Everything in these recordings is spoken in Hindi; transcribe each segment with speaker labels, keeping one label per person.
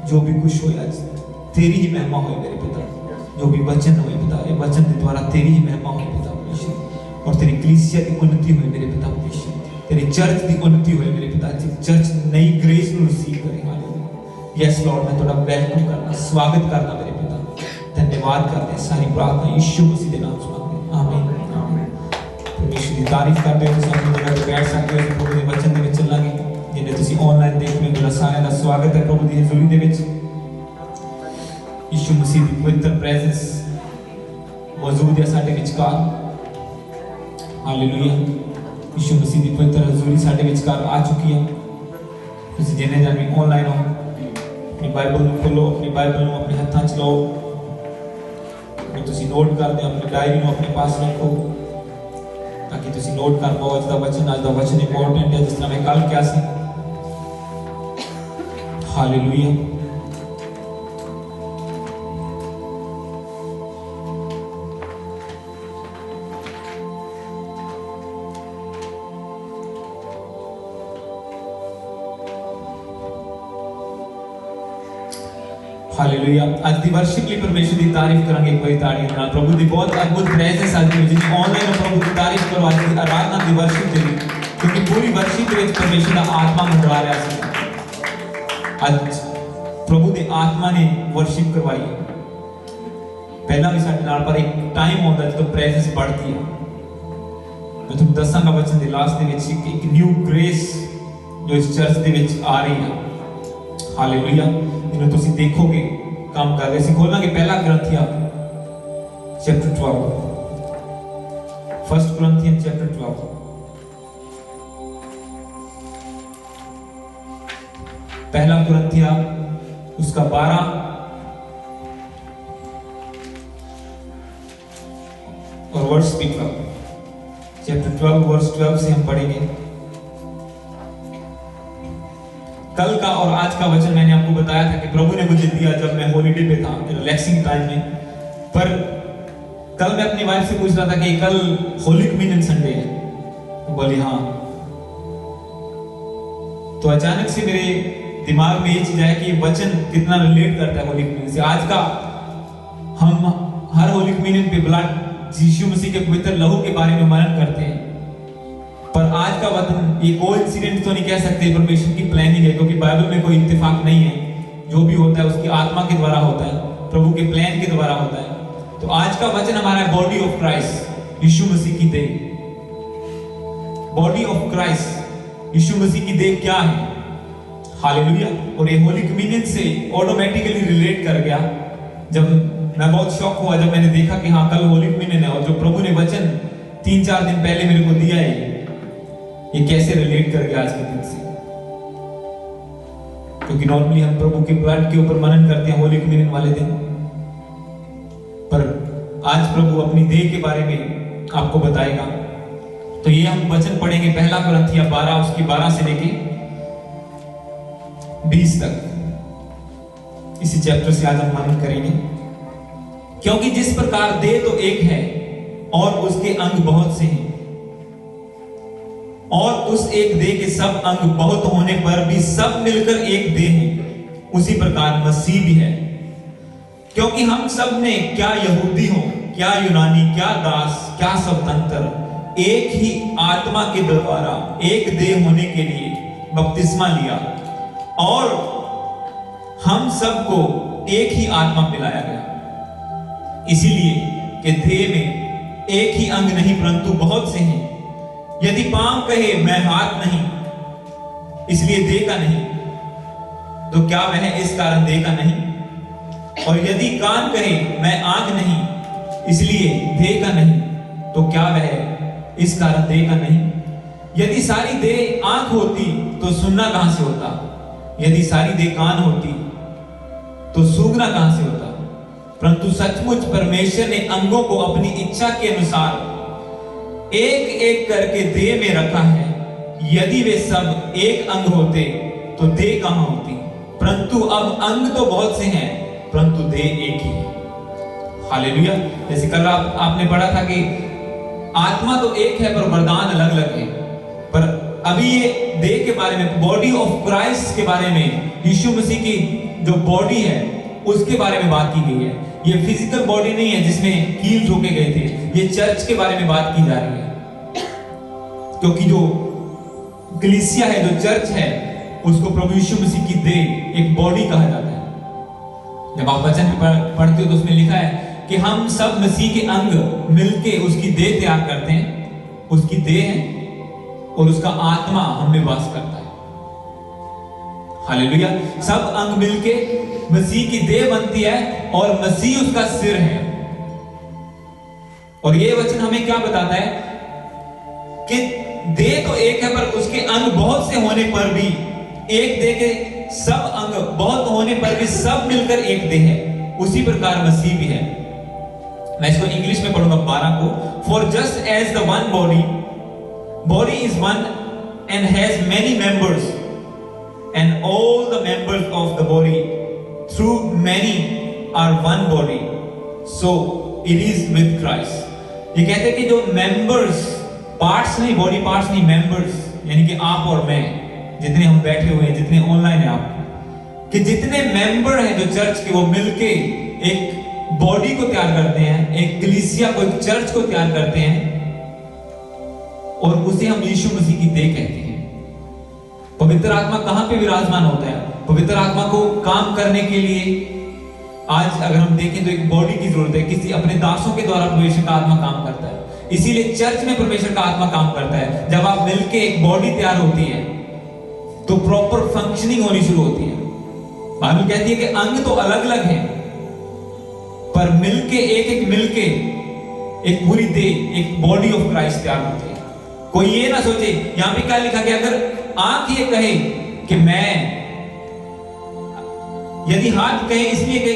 Speaker 1: जो भी कुछ हो आज तेरी ही महिमा हो मेरे पिता। जो भी वचन हो पिता, ये वचन के द्वारा तेरी ही महिमा हो पिता परमेश्वर, और तेरी कलीसिया की उन्नति हो मेरे पिता परमेश्वर, तेरी चर्च की उन्नति हो मेरे पिता जी। चर्च नई ग्रेस को रिसीव करे। हालेलुया। यस लॉर्ड, मैं थोड़ा वेलकम करना, स्वागत करना मेरे पिता। धन्यवाद करते हैं, सारी प्रार्थना यीशु मसीह के नाम से मांगते हैं, आमीन आमीन। परमेश्वर की तारीफ करते हो। तुम अपनी जगह पे बैठ सकते हो। प्रभु के वचन ਦੇ ਵਿੱਚ ਚੱਲਾਂਗੇ। जिन्हें तुसी ऑनलाइन देख रहे हो, मेरा साਰਿਆਂ ਦਾ स्वागत है प्रभु ਦੀ ਹਜ਼ੂਰੀ ਦੇ ਵਿੱਚ। यीशु मसीह ਦੀ पवित्र प्रेजेंस मौजूद है साडे विचकार। हालेलुया। यीशु मसीह ਦੀ पवित्र हਜ਼ੂਰੀ साडे विचकार आ चुकी है। तुसी जिन्हें जान भी ऑनलाइन हो, अपनी बाइबल ਨੂੰ खोलो, अपनी बाइबल ਨੂੰ अपने हत्थां 'ਚ ਲਓ। और तुसी नोट करदे अपनी डायरी ਨੂੰ अपने पास रखो, ताकि तुसी नोट कर पाओ। आज दा वचन इंपॉर्टेंट है, जिस तरह मैं कल क्या सी। हालेलुया। हालेलुया। आज दी वर्शिप ਲਈ परमेश्वर ਦੀ ਤਾਰੀਫ ਕਰਾਂਗੇ ਇੱਕ ਵਾਰੀ ਤਾੜੀਆਂ ਨਾਲ। ਪ੍ਰਭੂ ਦੀ ਬਹੁਤ ਅਦਭੁਤ ਪ੍ਰੈਜ਼ੈਂਸ ਅੱਜ ਦੀ ਜਿਹੜੀ ਆਨਲਾਈਨ ਪ੍ਰਭੂ ਦੀ ਤਾਰੀਫ ਕਰੋ। ਅੱਜ ਦੀ ਆਰਾਧਨਾ ਦੀ वर्शिप ਦੇ ਲਈ, ਕਿਉਂਕਿ ਪੂਰੀ वर्शिप ਦੇ ਵਿੱਚ परमेश्वर ਦਾ ਆਤਮਾ ਮੰਡਰਾ ਰਿਹਾ ਸੀ। ਅੱਜ प्रभु ਦੀ ਆਤਮਾ ਨੇ वर्शिप ਕਰਵਾਈ। ਪਹਿਲਾਂ ਵੀ ਸਾਡੇ ਨਾਲ, ਪਰ ਇੱਕ ਟਾਈਮ ਆਉਂਦਾ ਜਦੋਂ ਪ੍ਰੈਜ਼ੈਂਸ बढ़ती ਹੈ। ਮੈਂ ਤੁਹਾਨੂੰ ਦੱਸਾਂਗਾ ਵਚਨ ਦੇ ਲਾਸਟ ਦੇ ਵਿੱਚ ਇੱਕ ਨਿਊ ਗ੍ਰੇਸ ਜੋ ਇਸ ਚਰਚ ਦੇ ਵਿੱਚ ਆ ਰਹੀ ਹੈ। हालेलुया। इन्हें तुसी देखोगे काम कर रहे। खोलांगे पहला कुरिन्थिया चैप्टर 12, फर्स्ट कुरिन्थियन चैप्टर 12। पहला कुरिन्थिया उसका 12 और वर्स 12। चैप्टर 12 वर्स 12 से हम पढ़ेंगे। कल का और आज का वचन मैंने आपको बताया था कि प्रभु ने मुझे दिया जब मैं हॉलीडे पे था, रिलैक्सिंग टाइम में। पर कल मैं अपनी वाइफ से पूछ रहा था कि कल होली कम्युनियन संडे है, वो बोली हाँ। तो अचानक से मेरे दिमाग में ये चीज आया कि वचन कितना रिलेट करता है होली कम्युनियन से। आज का हम हर होली कम्युनियन पे ब्लड यीशु मसीह के पवित्र लहू के बारे में मनन करते हैं, पर आज का वचन ये कोइंसिडेंस तो नहीं कह सकते, परमेश्वर की प्लानिंग है। क्योंकि बाइबल में कोई इत्तेफाक नहीं है, जो भी होता है उसकी आत्मा के द्वारा होता है, प्रभु के प्लान के द्वारा होता है। तो आज का वचन हमारा है बॉडी ऑफ क्राइस्ट, यीशु मसीह की देह। बॉडी ऑफ क्राइस्ट, यीशु मसीह की देह क्या है। हालेलुया। और ये होली कम्युनियन से ऑटोमेटिकली रिलेट कर गया। जब मैं बहुत शॉक हुआ जब मैंने देखा कि हाँ कल होली कम्युनियन है, और जो प्रभु ने वचन 3-4 दिन पहले मेरे को दिया है, ये कैसे रिलेट कर गया आज के दिन से। क्योंकि नॉर्मली हम प्रभु के ब्लड के ऊपर मनन करते हैं होली कम्युनियन वाले दिन, पर आज प्रभु अपनी देह के बारे में आपको बताएगा। तो ये हम वचन पढ़ेंगे पहला कुरिन्थिया 12 उसकी 12 से लेके 20 तक। इसी चैप्टर से आज हम मनन करेंगे। क्योंकि जिस प्रकार देह तो एक है और उसके अंग बहुत से हैं, और उस एक देह के सब अंग बहुत होने पर भी सब मिलकर एक देह है, उसी प्रकार मसीह भी है। क्योंकि हम सब ने, क्या यहूदी हो क्या यूनानी, क्या दास क्या स्वतंत्र, एक ही आत्मा के द्वारा एक देह होने के लिए बपतिस्मा लिया, और हम सबको एक ही आत्मा पिलाया गया। इसीलिए कि देह में एक ही अंग नहीं परंतु बहुत से हैं। यदि पांव कहे मैं हाथ नहीं, इसलिए देह का नहीं, तो क्या वह इस कारण देह का नहीं? और यदि कान कहे मैं आंख नहीं, इसलिए देह का नहीं, तो क्या वह इस कारण देह का नहीं? यदि सारी देह आंख होती तो सुनना कहां से होता? यदि सारी देह कान होती तो सूंघना कहां से होता? परंतु सचमुच परमेश्वर ने अंगों को अपनी इच्छा के अनुसार एक एक करके देह में रखा है। यदि वे सब एक अंग होते तो देह कहां होती? परंतु अब अंग तो बहुत से हैं, परंतु देह एक ही है। हालेलुया। जैसे कल आपने पढ़ा था कि आत्मा तो एक है पर वरदान अलग अलग है। पर अभी ये देह के बारे में, बॉडी ऑफ क्राइस्ट के बारे में, यीशु मसीह की जो बॉडी है उसके बारे में बात की गई है। ये फिजिकल बॉडी नहीं है जिसमें कील ठोके गए थे, ये चर्च के बारे में बात की जा रही है। क्योंकि जो कलीसिया है, जो चर्च है, उसको प्रभु यीशु मसीह की देह, एक बॉडी कहा जाता है। जब आप वचन पढ़ते हो तो उसमें लिखा है कि हम सब मसीह के अंग मिलके उसकी देह तैयार करते हैं। उसकी देह है और उसका आत्मा हम में वास करता है। हालेलुया। सब अंग मिलके मसीह की देह बनती है और मसीह उसका सिर है। और ये वचन हमें क्या बताता है कि देह तो एक है पर उसके अंग बहुत से होने पर भी, एक देह के सब अंग बहुत होने पर भी सब मिलकर एक देह है। उसी प्रकार मसीह भी है। मैं इसको इंग्लिश में पढ़ूंगा 12 को। For just as the one body is one and has many members and all the members of the body through many are one body, so it is with Christ। ये कहते हैं कि जो members, parts नहीं, body parts नहीं, members, यानी कि आप और मैं, जितने हम बैठे हुए हैं, जितने ऑनलाइन हैं आप, कि जितने मेंबर हैं जो चर्च के, वो मिलके एक बॉडी को तैयार करते हैं, एक कलीसिया को, एक चर्च को तैयार करते हैं, और उसे हम यीशु मसीह की देह कहते हैं। पवित्र आत्मा कहां पे विराजमान होता है? पवित्र आत्मा को काम करने के लिए आज अगर हम देखें तो एक बॉडी की जरूरत है। किसी अपने दासों के द्वारा परमेश्वर का आत्मा काम करता है, इसीलिए चर्च में परमेश्वर का आत्मा काम करता है। जब आप मिलके एक बॉडी तैयार होती है तो प्रॉपर फंक्शनिंग होनी शुरू होती है। बाइबल कहती है कि अंग तो अलग अलग हैं, पर मिलके एक मिलके एक पूरी देह, एक बॉडी ऑफ क्राइस्ट तैयार होती है। कोई ये ना सोचे, यहां पे क्या लिखा गया, अगर आंख ये कहे कि मैं, यदि हाथ कहे, इसलिए कि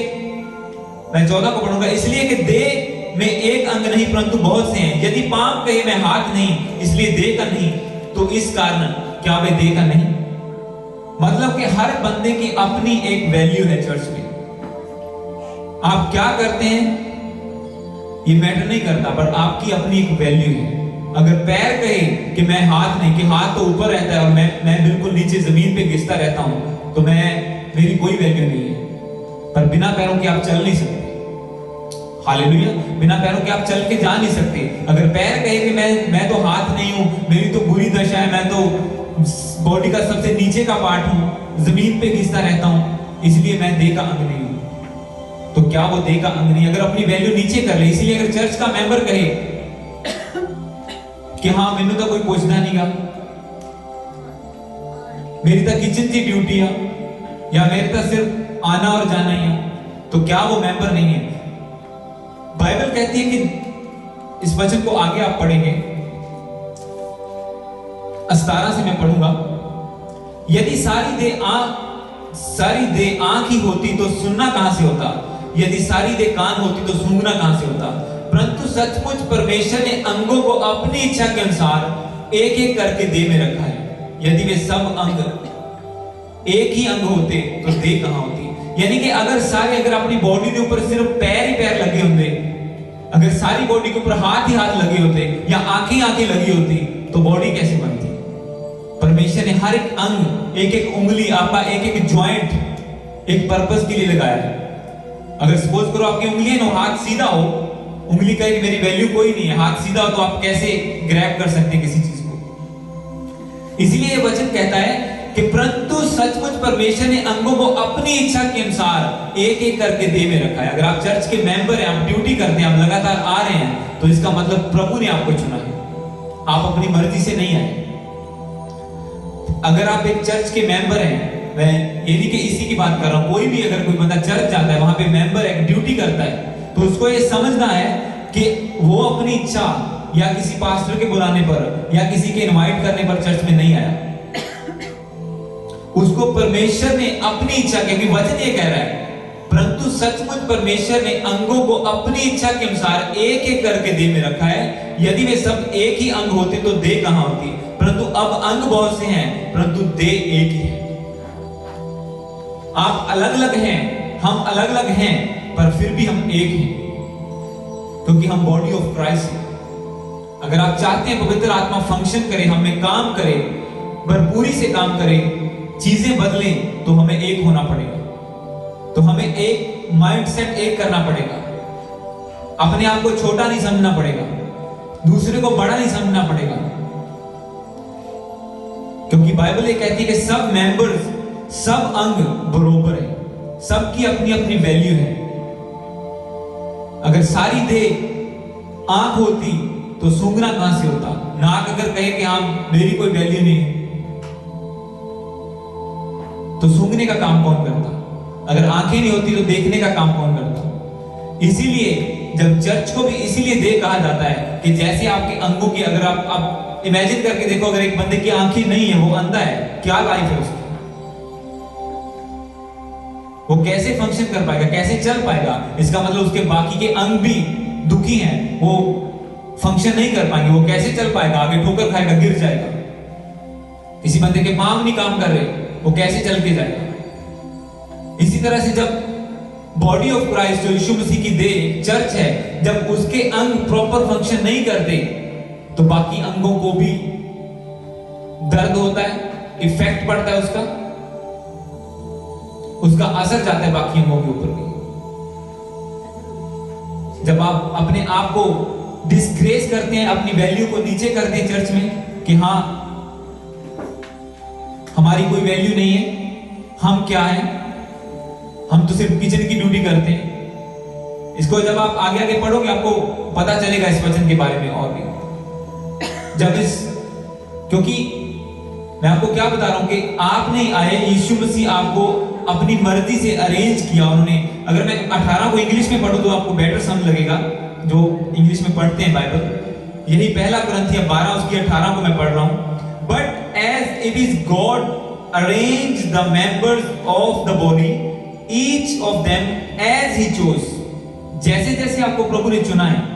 Speaker 1: मैं 14 को पढ़ूंगा, इसलिए कि देह में एक अंग नहीं परंतु बहुत से हैं। यदि पांव कहे मैं हाथ नहीं, इसलिए देह का नहीं, तो इस कारण क्या वे देह का नहीं? मतलब कि हर बंदे की अपनी एक वैल्यू है चर्च में। आप क्या करते हैं ये मैटर नहीं करता, पर आपकी अपनी एक वैल्यू है। अगर पैर कहे कि मैं हाथ नहीं, कि हाथ तो ऊपर रहता है और मैं बिल्कुल नीचे जमीन पे घिसता रहता हूं, तो मेरी कोई वैल्यू नहीं है। पर बिना पैरों के आप चल नहीं सकते। हालेलुया। बिना पैरों के आप चल के जा नहीं सकते। अगर पैर कहे कि मैं तो हाथ नहीं हूं, मेरी तो बुरी दशा है, मैं तो बॉडी का सबसे नीचे का पार्ट हूं, जमीन पे घिसता रहता हूं, इसलिए मैं देह का अंग नहीं हूं, तो क्या वो देह का अंग नहीं? अगर अपनी वैल्यू नीचे कर ले, इसीलिए अगर चर्च का मेंबर कहे कि हाँ मैंने तो कोई पूछना नहीं गा, मेरी तो किचन की ड्यूटी है, या मेरे तो सिर्फ आना और जाना ही है, तो क्या वो मेंबर नहीं है? बाइबल कहती है कि इस वचन को आगे आप पढ़ेंगे, 17 से मैं पढ़ूंगा, यदि सारी देह आंख ही होती तो सुनना कहां से होता? यदि सारी देह कान होती तो सूंघना कहां से होता? परंतु सचमुच परमेश्वर ने अंगों को अपनी इच्छा के अनुसार एक एक करके देह में रखा है। यदि वे सब अंग एक ही अंग होते तो देह कहां होती? यानी कि अगर अपनी बॉडी के ऊपर सिर्फ पैर ही पैर लगे होते, अगर सारी बॉडी के ऊपर हाथ ही हाथ लगे होते, या आंखें लगी होती, तो बॉडी कैसे बनती? परमेश्वर ने हर एक अंग, एक एक उंगली, आपका एक एक ज्वाइंट एक पर्पस के लिए लगाया है। अगर सपोज करो आपकी उंगली है ना, हाथ सीधा हो, उंगली कहे कि मेरी वैल्यू कोई नहीं है, हाथ सीधा हो तो आप कैसे ग्रैब कर सकते हैं किसी चीज को? इसीलिए ये वचन कहता है कि परंतु सचमुच परमेश्वर ने अंगों को अपनी इच्छा के अनुसार एक एक करके देह में रखा है। अगर आप चर्च के मेंबर हैं, आप ड्यूटी करते हैं, आप लगातार आ रहे हैं, तो इसका मतलब प्रभु ने आपको चुना है, आप अपनी मर्जी से नहीं आए। अगर आप एक चर्च के मेंबर हैं, मैं ये नहीं कि इसी की बात कर रहा हूं, कोई भी अगर कोई बंदा चर्च जाता है, वहां पे मेंबर है, ड्यूटी करता है, तो उसको ये समझना है कि वो अपनी इच्छा या किसी पास्टर के बुलाने पर या किसी के इनवाइट करने पर चर्च में नहीं आया। उसको परमेश्वर ने अपनी इच्छा, क्योंकि वचन ये कह रहा है, परंतु सचमुच परमेश्वर ने अंगों को अपनी इच्छा के अनुसार एक एक करके देह में रखा है। यदि वे सब एक ही अंग होते तो देह कहां होती? परंतु अब अंग बहुत से हैं, परंतु देह एक ही है। आप अलग अलग हैं, हम अलग अलग हैं, पर फिर भी हम एक हैं, क्योंकि हम बॉडी ऑफ क्राइस्ट हैं। अगर आप चाहते हैं पवित्र आत्मा फंक्शन करे, हमें काम करे, भरपूरी से काम करे, चीजें बदलें, तो हमें एक होना पड़ेगा। तो हमें एक माइंडसेट एक करना पड़ेगा। अपने आप को छोटा नहीं समझना पड़ेगा, दूसरे को बड़ा नहीं समझना पड़ेगा, क्योंकि बाइबल ये कहती है कि सब मेंबर्स, सब अंग बराबर है, सबकी अपनी अपनी वैल्यू है। अगर सारी देह आंख होती तो सूंघना कहां से होता? नाक अगर कहे कि हाँ मेरी कोई वैल्यू नहीं तो सूंघने का काम कौन करता? अगर आंखें नहीं होती तो देखने का काम कौन करता? इसीलिए जब चर्च को भी इसीलिए देह कहा जाता है कि जैसे आपके अंगों की, अगर आप इमेजिन करके देखो, अगर एक बंदे की आंखें नहीं है, वो अंधा है, क्या लाइफ है उसकी? वो कैसे फंक्शन कर पाएगा, कैसे चल पाएगा? इसका मतलब उसके बाकी के अंग भी दुखी हैं, वो फंक्शन नहीं कर पाएंगे। वो कैसे चल पाएगा? आगे ठोकर खाएगा, गिर जाएगा। किसी बंदे के पांव नहीं काम कर रहे, वो कैसे चल के जाएगा? इसी तरह से जब बॉडी ऑफ क्राइस्ट, जो यीशु मसीह की देह चर्च है, जब उसके अंग प्रॉपर फंक्शन नहीं करते तो बाकी अंगों को भी दर्द होता है, इफेक्ट पड़ता है, उसका असर जाता है बाकी अंगों के ऊपर भी। जब आप अपने आप को डिस्ग्रेस करते हैं, अपनी वैल्यू को नीचे करते हैं चर्च में कि हाँ हमारी कोई वैल्यू नहीं है, हम क्या हैं, हम तो सिर्फ किचन की ड्यूटी करते हैं। इसको जब आप आगे आगे पढ़ोगे आपको पता चलेगा इस वचन के बारे में और भी। क्योंकि मैं आपको क्या बता रहा हूं कि आप नहीं आए, यीशु मसीह आपको अपनी मर्जी से अरेंज किया उन्होंने। अगर मैं 18 को इंग्लिश में पढ़ूं तो आपको बेटर समझ लगेगा, जो इंग्लिश में पढ़ते हैं बाइबल। यही पहला कुरिन्थियों 12 उसकी 18 को मैं पढ़ रहा हूं। But as it is God arrange the members of the body, each of them as he chose. जैसे जैसे आपको प्रभु ने चुना है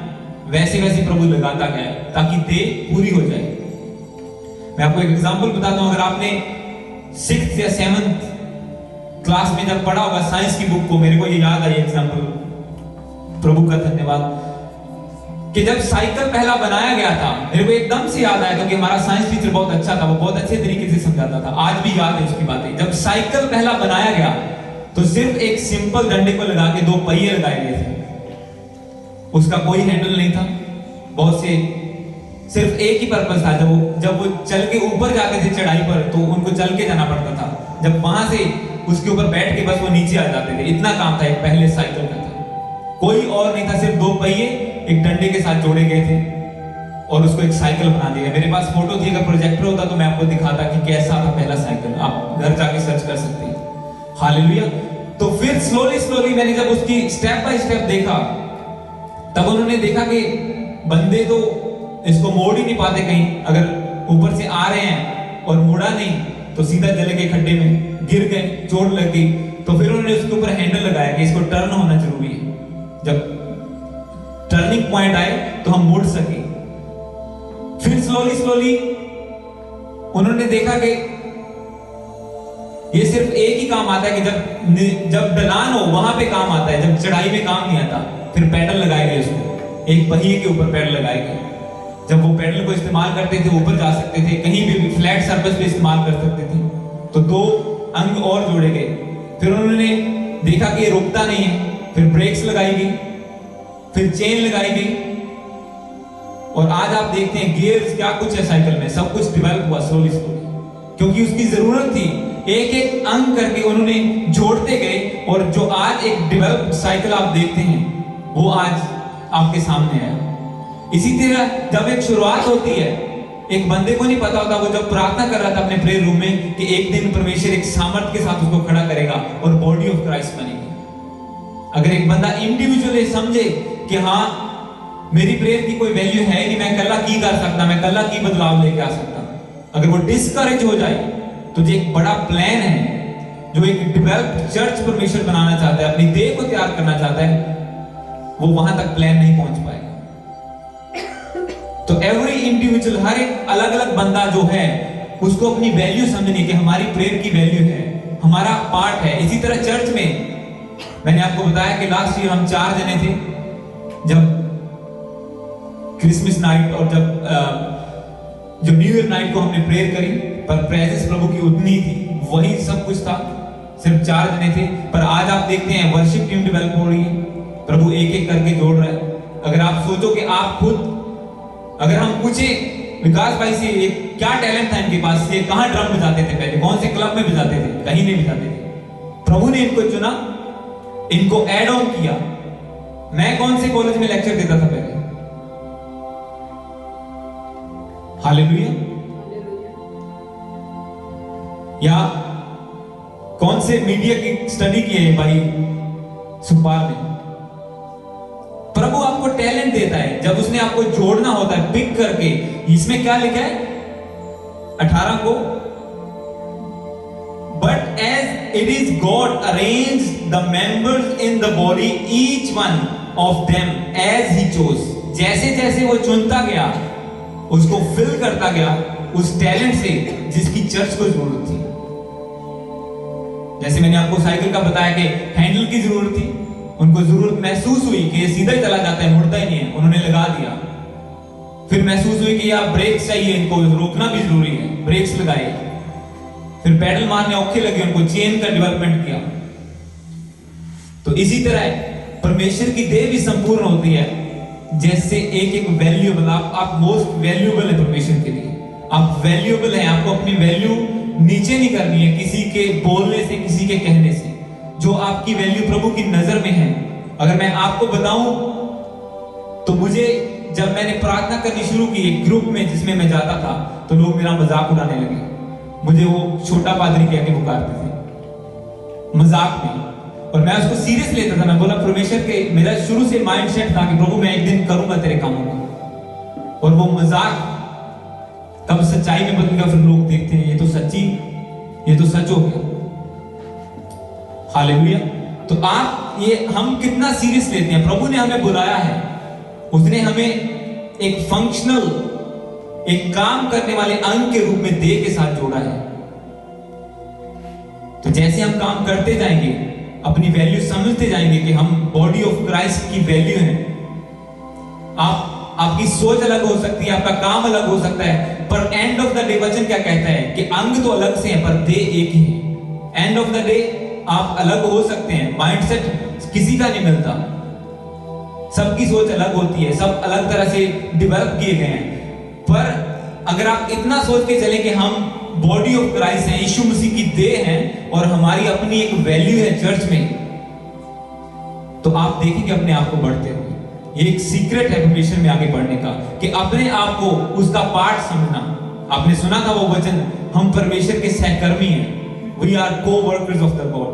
Speaker 1: वैसे वैसे प्रभु लगाता गया है ताकि देह पूरी हो जाए। मैं आपको एक एग्जांपल बताता हूं। अगर आपने 6th या 7th क्लास में जब पढ़ा होगा साइंस की बुक को, मेरे को ये याद आई एग्जांपल, प्रभु का धन्यवाद, कि जब साइकिल पहला बनाया गया था, मेरे को एकदम से याद आया क्योंकि हमारा साइंस टीचर बहुत अच्छा था, वो बहुत अच्छे तरीके से समझाता था, आज भी याद है उसकी बातें। जब साइकिल पहला बनाया गया तो सिर्फ एक सिंपल डंडे को लगा के 2 पहिए लगाए गए थे, उसका कोई हैंडल नहीं था। बहुत से सिर्फ एक ही पर्पस था, जब वो चल के ऊपर जाते थे चढ़ाई पर तो उनको चल के जाना पड़ता था, जब वहां से उसके ऊपर बैठ के बस वो नीचे आ जाते थे। इतना काम था एक पहले साइकिल का था, कोई और नहीं था, सिर्फ 2 पहिए एक डंडे के साथ जोड़े गए थे और उसको एक साइकिल बना दिया। मेरे पास फोटो थी, अगर प्रोजेक्टर होता तो मैं आपको दिखाता कि कैसा था पहला साइकिल, आप घर जाके सर्च कर सकते हैं। हालेलुया। तो फिर स्लोली मैंने जब उसकी स्टेप बाय स्टेप देखा, तब उन्होंने देखा कि बंदे तो इसको मोड़ ही नहीं पाते, कहीं अगर ऊपर से आ रहे हैं और मुड़ा नहीं तो सीधा चले गए खड्डे में, गिर गए, चोट लग गई। तो फिर उन्होंने उसके ऊपर हैंडल लगाया कि इसको टर्न होना जरूरी है, जब टर्निंग पॉइंट आए तो हम मुड़ सके। फिर स्लोली उन्होंने देखा कि ये सिर्फ एक ही काम आता है कि जब ढलान हो वहां पे काम आता है, जब चढ़ाई में काम नहीं आता। फिर पैडल लगाए गए, उसको एक पहिए के ऊपर पैडल लगाए गए। जब वो पैडल को इस्तेमाल करते थे ऊपर जा सकते थे, कहीं भी फ्लैट सरफेस पे इस्तेमाल कर सकते थे। तो 2 अंग और जोड़े गए। फिर उन्होंने देखा कि ये रुकता नहीं है, फिर ब्रेक्स लगाई गई, फिर चेन लगाई गई, और आज आप देखते हैं गियर्स क्या कुछ है साइकिल में, सब कुछ डेवलप हुआ स्लोली, क्योंकि उसकी जरूरत थी। एक एक अंग करके उन्होंने जोड़ते गए, और जो आज एक डेवलप्ड साइकिल आप देखते हैं वो आज आपके सामने है। इसी तरह जब एक शुरुआत होती है, एक बंदे को नहीं पता होता, वो जब प्रार्थना कर रहा था अपने प्रेयर रूम में कि एक दिन परमेश्वर एक सामर्थ के साथ उसको खड़ा करेगा और बॉडी ऑफ क्राइस्ट बनेगी। अगर एक बंदा इंडिविजुअली समझे कि हाँ मेरी प्रेयर की कोई वैल्यू है नहीं, मैं कल्ला की कर सकता, मैं कल्ला की बदलाव लेके आ सकता, अगर वो डिस्करेज हो जाए तो जो एक बड़ा प्लान है, जो एक डेवलप्ड चर्च परमेश्वर बनाना चाहता है, अपनी देह को तैयार करना चाहता है, वो वहां तक प्लान नहीं पहुंच पाएगा। तो एवरी इंडिविजुअल, हर एक अलग अलग बंदा जो है उसको अपनी वैल्यू समझनी कि हमारी प्रेयर की वैल्यू है, हमारा पार्ट है। इसी तरह चर्च में मैंने आपको बताया कि लास्ट ईयर हम 4 जने थे, जब क्रिसमस नाइट और जब जो न्यू ईयर नाइट को हमने प्रेयर करी, पर प्रेजेंस प्रभु की उतनी थी, वही सब कुछ था, सिर्फ 4 जने थे, पर आज आप देखते हैं वर्शिप टीम डेवलप हो रही है, प्रभु एक एक करके जोड़ रहा है। अगर आप सोचो कि आप खुद, अगर हम पूछे विकास भाई से ये क्या टैलेंट था इनके पास, ये कहां ड्रम बजाते थे पहले, कौन से क्लब में बजाते थे, कहीं नहीं बजाते थे। प्रभु ने इनको चुना, इनको ऐड ऑन किया। मैं कौन से कॉलेज में लेक्चर देता था पहले? हालेलुया। या कौन से मीडिया की स्टडी की है भाई सुखपाल ने? प्रभु आपको टैलेंट देता है, जब उसने आपको जोड़ना होता है पिक करके। इसमें क्या लिखा है 18 को, but as it is God arrange the members in the body each one of them as he chose. जैसे जैसे वो चुनता गया, उसको फिल करता गया उस टैलेंट से जिसकी चर्च को जरूरत थी। जैसे मैंने आपको साइकिल का बताया कि हैंडल की जरूरत थी, उनको जरूरत महसूस हुई कि ये सीधा ही चला जाता है, मुड़ता ही नहीं है, उन्होंने लगा दिया। फिर महसूस हुई कि यार ब्रेक चाहिए, इनको रोकना भी जरूरी है, ब्रेक्स लगाए। फिर पैडल मारने औखे लगे, उनको चेन का डेवलपमेंट किया। तो इसी तरह परमेश्वर की देह भी संपूर्ण होती है, जैसे एक एक वैल्यूएबल। आप मोस्ट वैल्यूएबल है परमेश्वर के लिए, आप वैल्यूएबल हैं। आपको अपनी वैल्यू नीचे नहीं करनी है किसी के बोलने से, किसी के कहने से। जो आपकी वैल्यू प्रभु की नजर में है, अगर मैं आपको बताऊं तो मुझे, जब मैंने प्रार्थना करनी शुरू की एक ग्रुप में जिसमें मैं जाता था, तो लोग मेरा मजाक उड़ाने लगे। मुझे वो छोटा पादरी कह के पुकारते थे मजाक में, और मैं उसको सीरियस लेता था। मैं बोला परमेश्वर के, मेरा शुरू से माइंडसेट था कि प्रभु मैं एक दिन करूंगा तेरे कामों को। और वो मजाक कब सच्चाई में बदल गया, फिर लोग देखते हैं ये तो सच्ची, ये तो सच हो गया। हालेलुया। तो आप ये हम कितना सीरियस लेते हैं। प्रभु ने हमें बुलाया है, उसने हमें एक फंक्शनल, एक काम करने वाले अंग के रूप में देह के साथ जोड़ा है। तो जैसे हम काम करते जाएंगे, अपनी वैल्यू समझते जाएंगे कि हम बॉडी ऑफ क्राइस्ट की वैल्यू है। आपकी सोच अलग हो सकती है, आपका काम अलग हो सकता है, पर एंड ऑफ द डे वचन क्या कहता है कि अंग तो अलग से हैं पर देह एक ही है। एंड ऑफ द डे आप अलग हो सकते हैं, माइंडसेट किसी का नहीं मिलता, सबकी सोच अलग होती है, सब अलग तरह से डेवलप किए गए हैं। पर अगर आप इतना सोच के चले कि हम बॉडी ऑफ क्राइस्ट हैं, यीशु मसीह की देह हैं, और हमारी अपनी एक वैल्यू है चर्च में, तो आप देखेंगे अपने आप को बढ़ते हुए। ये एक सीक्रेट है परमेश्वर में आगे बढ़ने का, कि अपने आप को उसका पार्ट समझना। आपने सुना था वो वचन, हम परमेश्वर के सहकर्मी हैं, वी आर को वर्कर्स ऑफ द गॉड।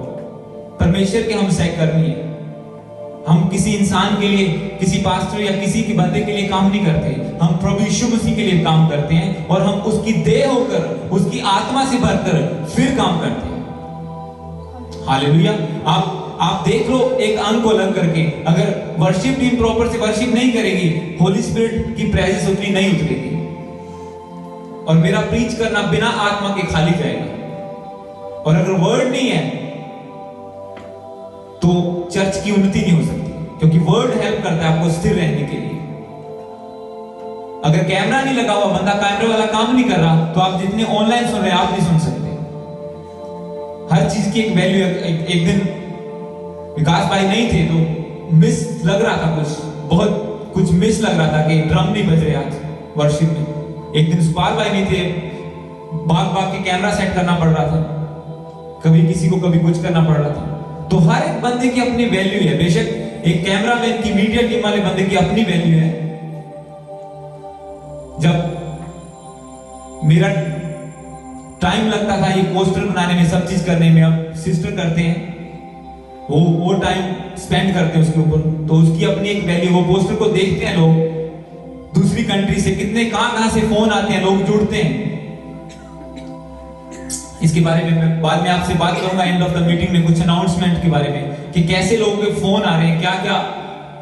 Speaker 1: परमेश्वर के हम सहकर्मी हैं। हम किसी इंसान के लिए, किसी पास्टर या किसी के बंदे के लिए काम नहीं करते, हम प्रभु यीशु मसीह के लिए काम करते हैं, और हम उसकी देह होकर, उसकी आत्मा से भरकर फिर काम करते हैं। हालेलुया। आप देख लो एक अंग को अलग करके, अगर वर्शिप टीम प्रॉपर से वर्शिप नहीं करेगी, होली स्पिरिट की प्रेजेंस उतनी नहीं उतरेगी, और मेरा प्रीच करना बिना आत्मा के खाली जाएगा। और अगर वर्ड नहीं है तो चर्च की उन्नति नहीं हो सकती, क्योंकि वर्ड हेल्प करता है आपको स्थिर रहने के लिए। अगर कैमरा नहीं लगा हुआ, बंदा कैमरे वाला काम नहीं कर रहा, तो आप जितने ऑनलाइन सुन रहे हैं आप नहीं सुन सकते। हर चीज की एक वैल्यू। एक दिन विकास भाई नहीं थे तो मिस लग रहा था, बहुत कुछ मिस लग रहा था कि ड्रम नहीं बज रहे आज वर्शिप में। एक दिन सुपाल भाई नहीं थे, भाग भाग के कैमरा सेट करना पड़ रहा था, कभी किसी को कभी कुछ करना पड़ रहा था। तो हर एक बंदे की अपनी वैल्यू है। बेशक एक कैमरामैन की, मीडिया टीम वाले बंदे की अपनी वैल्यू है। जब मेरा टाइम लगता था ये पोस्टर बनाने में, सब चीज करने में, अब सिस्टर करते हैं, वो टाइम स्पेंड करते हैं उसके ऊपर, तो उसकी अपनी एक वैल्यू। वो पोस्टर को देखते हैं लोग दूसरी कंट्री से, कितने कहां से फोन आते हैं, लोग जुड़ते हैं। इसके बारे में मैं बाद में आपसे बात करूंगा एंड ऑफ द मीटिंग में, कुछ अनाउंसमेंट के बारे में, कि कैसे लोगों के फोन आ रहे हैं, क्या क्या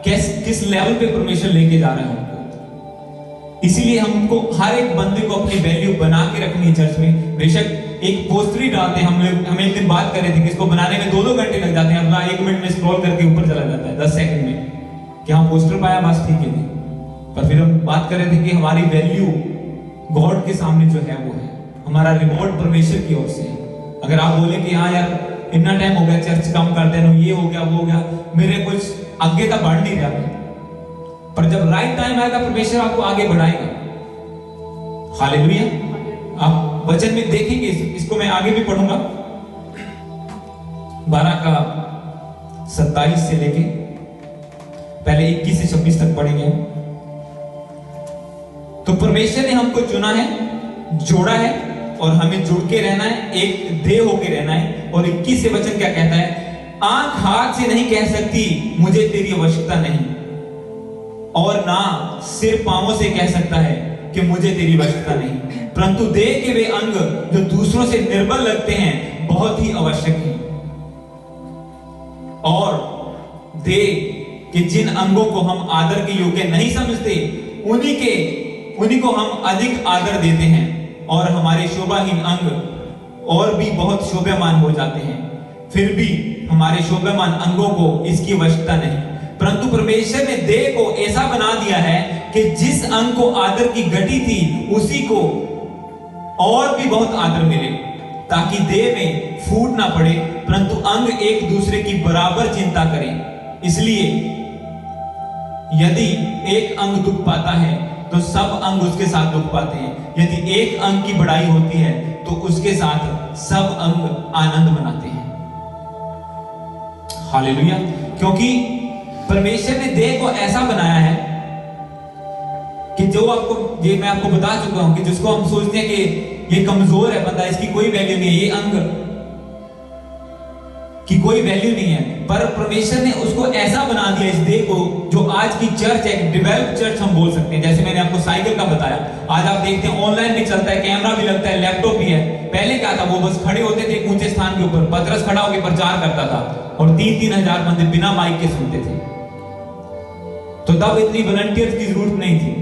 Speaker 1: किस लेवल पे परमेश्वर लेके जा रहे हैं हमको। इसीलिए हमको हर एक बंदे को अपनी वैल्यू बना के रखनी है चर्च में। बेशक एक पोस्टर ही डालते हैं, हम एक दिन बात कर रहे थे कि इसको बनाने में 2-2 घंटे लग जाते हैं, अपना 1 मिनट में स्क्रॉल करके ऊपर चला जाता है 10 सेकंड में कि हाँ पोस्टर पाया, बस ठीक है। पर फिर हम बात कर रहे थे कि हमारी वैल्यू गॉड के सामने जो है वो है, हमारा रिवॉर्ड परमेश्वर की ओर से। अगर आप बोले कि हाँ यार इतना टाइम हो गया चर्च कम कर देना, ये हो गया वो हो गया, मेरे कुछ आगे तक बढ़ नहीं रहा। पर जब राइट टाइम आएगा परमेश्वर आपको आगे बढ़ाएगा। हालेलुया। आप वचन में देखेंगे, इसको मैं आगे भी पढ़ूंगा, 12 का 27 से लेके पहले 21 से 26 तक पढ़ेंगे। तो परमेश्वर ने हमको चुना है, जोड़ा है और हमें जुड़ के रहना है, एक देह होके रहना है। और 21 से वचन क्या कहता है? आंख हाथ से नहीं कह सकती मुझे तेरी आवश्यकता नहीं, और ना सिर पांवों से कह सकता है कि मुझे तेरी आवश्यकता नहीं, परंतु देह के वे अंग जो दूसरों से निर्बल लगते हैं बहुत ही आवश्यक हैं। और देह के जिन अंगों को हम आदर के योग्य नहीं समझते, उन्हीं को हम अधिक आदर देते हैं, और हमारे शोभाहीन अंग और भी बहुत शोभामान हो जाते हैं। फिर भी हमारे शोभामान अंगों को इसकी आवश्यकता नहीं, परंतु परमेश्वर ने देह को ऐसा बना दिया है कि जिस अंग को आदर की घटी थी उसी को और भी बहुत आदर मिले, ताकि देह में फूट ना पड़े, परंतु अंग एक दूसरे की बराबर चिंता करें। इसलिए यदि एक अंग दुख पाता है तो सब अंग उसके साथ दुख पाते हैं। यदि एक अंग की बढ़ाई होती है तो उसके साथ सब अंग आनंद मनाते हैं। हालेलुया। क्योंकि परमेश्वर ने देह को ऐसा बनाया है कि जो आपको, ये मैं आपको बता चुका हूं कि जिसको हम सोचते हैं कि ये कमजोर है बंदा, इसकी कोई वैल्यू नहीं है, ये अंग की कोई वैल्यू नहीं है, पर परमेश्वर ने उसको ऐसा बना दिया इस देह को, जो आज की चर्च है, डेवलप चर्च हम बोल सकते हैं। जैसे मैंने आपको साइकिल का बताया, आज आप देखते हैं ऑनलाइन भी चलता है, कैमरा भी लगता है, लैपटॉप भी है। पहले क्या था, वो बस खड़े होते थे एक ऊंचे स्थान के ऊपर, पतरस खड़ा होकर प्रचार करता था और 3-3 हजार बंदे बिना माइक के सुनते थे। तो तब इतनी वॉलंटियर्स की जरूरत नहीं थी।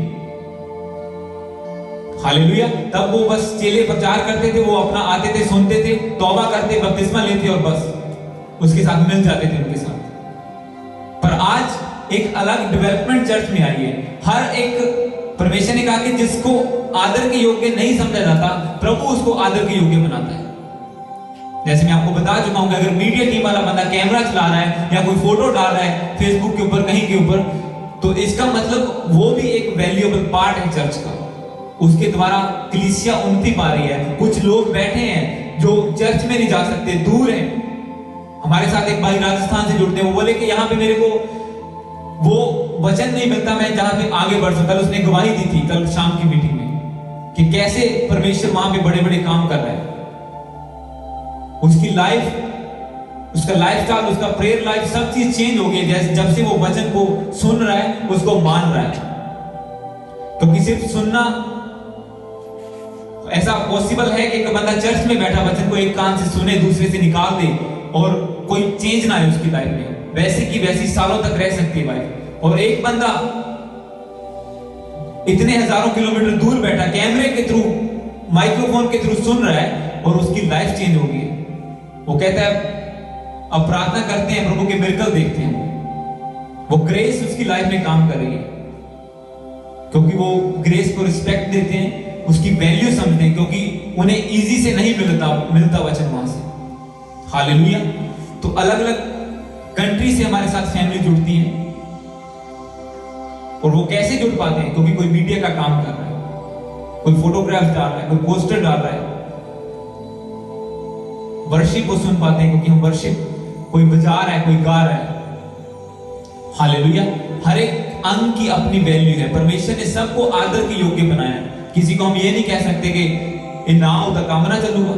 Speaker 1: हालेलुया। तब वो बस चेले प्रचार करते थे, वो अपना आते थे, सुनते थे, तौबा करते, बपतिस्मा लेते और बस उसके साथ मिल जाते थे उनके साथ। पर आज एक अलग डेवलपमेंट चर्च में आई है। हर एक, परमेश्वर ने कहा कि जिसको आदर के योग्य नहीं समझा जाता, प्रभु उसको आदर के योग्य बनाता है। जैसे मैं आपको बता चुका हूं कि अगर मीडिया टीम वाला बंदा कैमरा चला रहा है या कोई फोटो डाल रहा है फेसबुक के ऊपर, कहीं के ऊपर, तो इसका मतलब वो भी एक वैल्यूएबल पार्ट है चर्च का। उसके द्वारा कलीसिया उन्नति पा रही है। कुछ लोग बैठे हैं जो चर्च में नहीं जा सकते, दूर हैं। हमारे साथ एक भाई राजस्थान से जुड़ते हैं, वो बोले कि यहाँ पे मेरे को वो वचन नहीं मिलता मैं जहां पे आगे बढ़ सकता। उसने गवाही दी थी कल शाम की मीटिंग में कि कैसे परमेश्वर वहां पे बड़े बड़े काम कर रहा है। उसकी लाइफ, उसका लाइफस्टाइल, उसका प्रेयर लाइफ, सब चीज चेंज हो गई जैसे जब से वो वचन को सुन रहा है, उसको मान रहा है। क्योंकि सिर्फ सुनना ऐसा पॉसिबल है कि एक बंदा चर्च में बैठा वचन को एक कान से सुने, दूसरे से निकाल दे और कोई चेंज ना है उसकी लाइफ में, वैसे की वैसी सालों तक रह सकती है लाइफ। और एक बंदा इतने हजारों किलोमीटर दूर बैठा कैमरे के थ्रू, माइक्रोफोन के थ्रू सुन रहा है और उसकी लाइफ चेंज हो गई। वो कहता है, अब प्रार्थना करते हैं, प्रभु के मिरेकल देखते हैं। वो ग्रेस उसकी लाइफ में काम कर रही है, क्योंकि वो ग्रेस को रिस्पेक्ट देते हैं, उसकी वैल्यू समझते हैं, क्योंकि उन्हें इजी से नहीं मिलता वचन वहां से। हालेलुया। तो अलग अलग कंट्री से हमारे साथ फैमिली जुड़ती है, और वो कैसे जुड़ पाते हैं? क्योंकि कोई मीडिया का काम कर रहा है, कोई फोटोग्राफ डाल रहा है, कोई पोस्टर डाल रहा है। वर्शिप को सुन पाते हैं क्योंकि हम वर्शिप, कोई बजा रहा है, कोई गा रहा है। हालेलुया। हर एक अंग की अपनी वैल्यू है। परमेश्वर ने सबको आदर के योग्य बनाया। किसी को हम ये नहीं कह सकते कि ये ना हो तो काम ना चलूगा,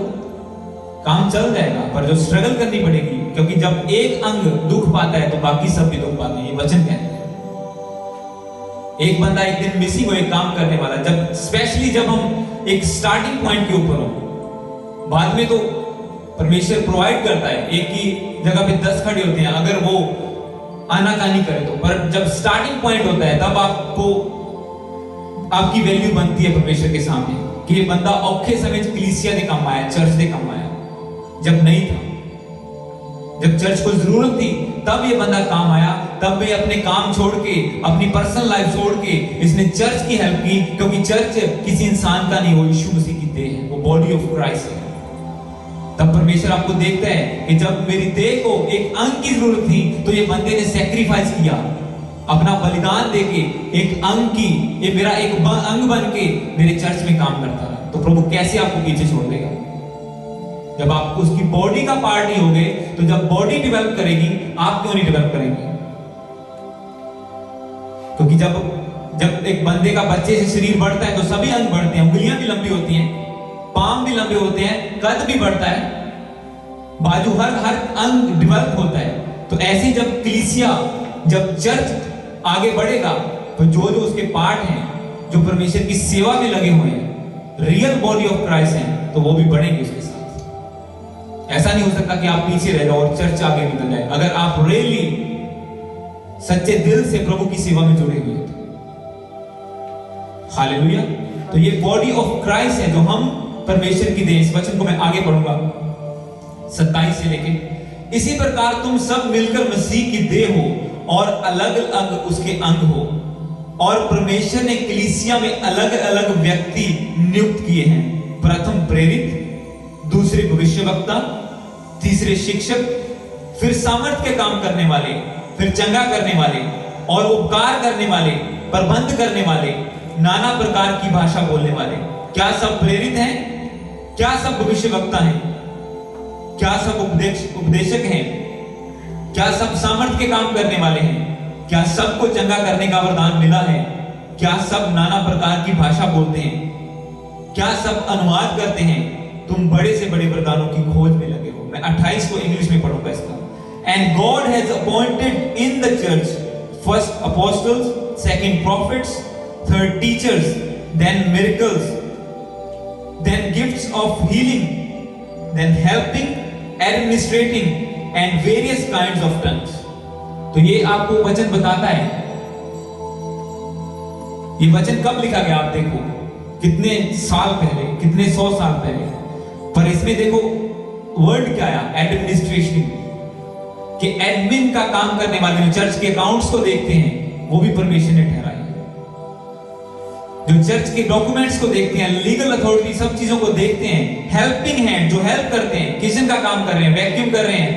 Speaker 1: काम चल जाएगा, पर जो स्ट्रगल करनी पड़ेगी। क्योंकि जब एक अंग दुख पाता है तो बाकी सब भी दुख पाते हैं, ये वचन कहते हैं। एक बंदा एक दिन मिसिंग हो, एक काम करने वाला, जब स्पेशली जब हम एक स्टार्टिंग पॉइंट के ऊपर हो, बाद में तो परमेश्वर प्रोवाइड करता है, एक ही जगह पे 10 खड़े होते हैं अगर वो आनाकानी करे तो। पर जब स्टार्टिंग पॉइंट होता है तब आपको, आपकी वैल्यू बनती है परमेश्वर के सामने कि ये बंदा औखे समय कलीसिया ने काम आया, चर्च ने काम आया। जब नहीं था, जब चर्च को जरूरत थी, तब ये बंदा काम आया। तब वे अपने काम छोड़ के, अपनी पर्सनल लाइफ छोड़ के इसने चर्च की हेल्प की, क्योंकि चर्च किसी इंसान का नहीं, वो यीशु मसीह की देह है, वो बॉडी ऑफ क्राइस्ट है। तब परमेश्वर आपको देखता है कि जब मेरी देह को एक अंग की जरूरत थी तो ये बंदे ने सैक्रिफाइस किया, अपना बलिदान देके एक अंग की, ये मेरा एक अंग बन के मेरे चर्च में काम करता रहा। तो प्रभु कैसे आपको पीछे छोड़ देगा? जब आप उसकी बॉडी का पार्ट नहीं होगे, तो जब बॉडी डेवलप करेगी, आप क्यों नहीं डेवलप करेंगे? क्योंकि जब एक बंदे का बच्चे से शरीर बढ़ता है तो सभी अंग बढ़ते हैं, उंगलियां भी लंबी होती हैं, पाम भी लंबे होते हैं, कद भी बढ़ता है, बाजू हर अंग डेवलप होता है। तो ऐसे जब कलीसिया, जब चर्च आगे बढ़ेगा तो जो उसके पार्ट हैं, जो परमेश्वर की सेवा में लगे हुए हैं, रियल बॉडी ऑफ क्राइस्ट हैं, तो वो भी बढ़ेंगे उसके साथ। ऐसा नहीं हो सकता कि आप पीछे रह जाओ और चर्च आगे निकल जाए, अगर आप रियली सच्चे दिल से प्रभु की सेवा में जुड़े हुए हैं। हालेलुया। तो ये बॉडी ऑफ क्राइस्ट है जो हम परमेश्वर की देह। इस वचन को मैं आगे पढ़ूंगा 27 से लेके, इसी प्रकार तुम सब मिलकर मसीह की देह हो और अलग अलग उसके अंग हो, और परमेश्वर ने कलीसिया में अलग अलग व्यक्ति नियुक्त किए हैं। प्रथम प्रेरित, दूसरे भविष्यवक्ता, तीसरे शिक्षक, फिर सामर्थ्य के काम करने वाले, फिर चंगा करने वाले और उपकार करने वाले, प्रबंध करने वाले, नाना प्रकार की भाषा बोलने वाले। क्या सब प्रेरित हैं? क्या सब भविष्यवक्ता हैं? क्या सब उपदेशक हैं? क्या सब सामर्थ्य के काम करने वाले हैं? क्या सबको चंगा करने का वरदान मिला है? क्या सब नाना प्रकार की भाषा बोलते हैं? क्या सब अनुवाद करते हैं? तुम बड़े से बड़े वरदानों की खोज में लगे हो। मैं 28 को इंग्लिश में पढ़ूंगा इसका। And God has appointed in the church first apostles, second prophets, third teachers, then miracles, then gifts of healing, then helping, administrating, and various kinds of tongues. तो ये आपको वचन बताता है। ये वचन कब लिखा गया आप देखो, कितने साल पहले, कितने 100 साल पहले। पर इसमें देखो वर्ड क्या आया, एडमिनिस्ट्रेशन, कि एडमिन का काम करने वाले जो चर्च के अकाउंट्स को देखते हैं वो भी परमेश्वर ने ठहराए। जो चर्च के डॉक्यूमेंट्स को देखते हैं, लीगल अथॉरिटी सब चीजों को देखते हैं, हेल्पिंग हैंड जो हेल्प करते हैं, किचन का काम कर रहे हैं, वैक्यूम कर रहे हैं।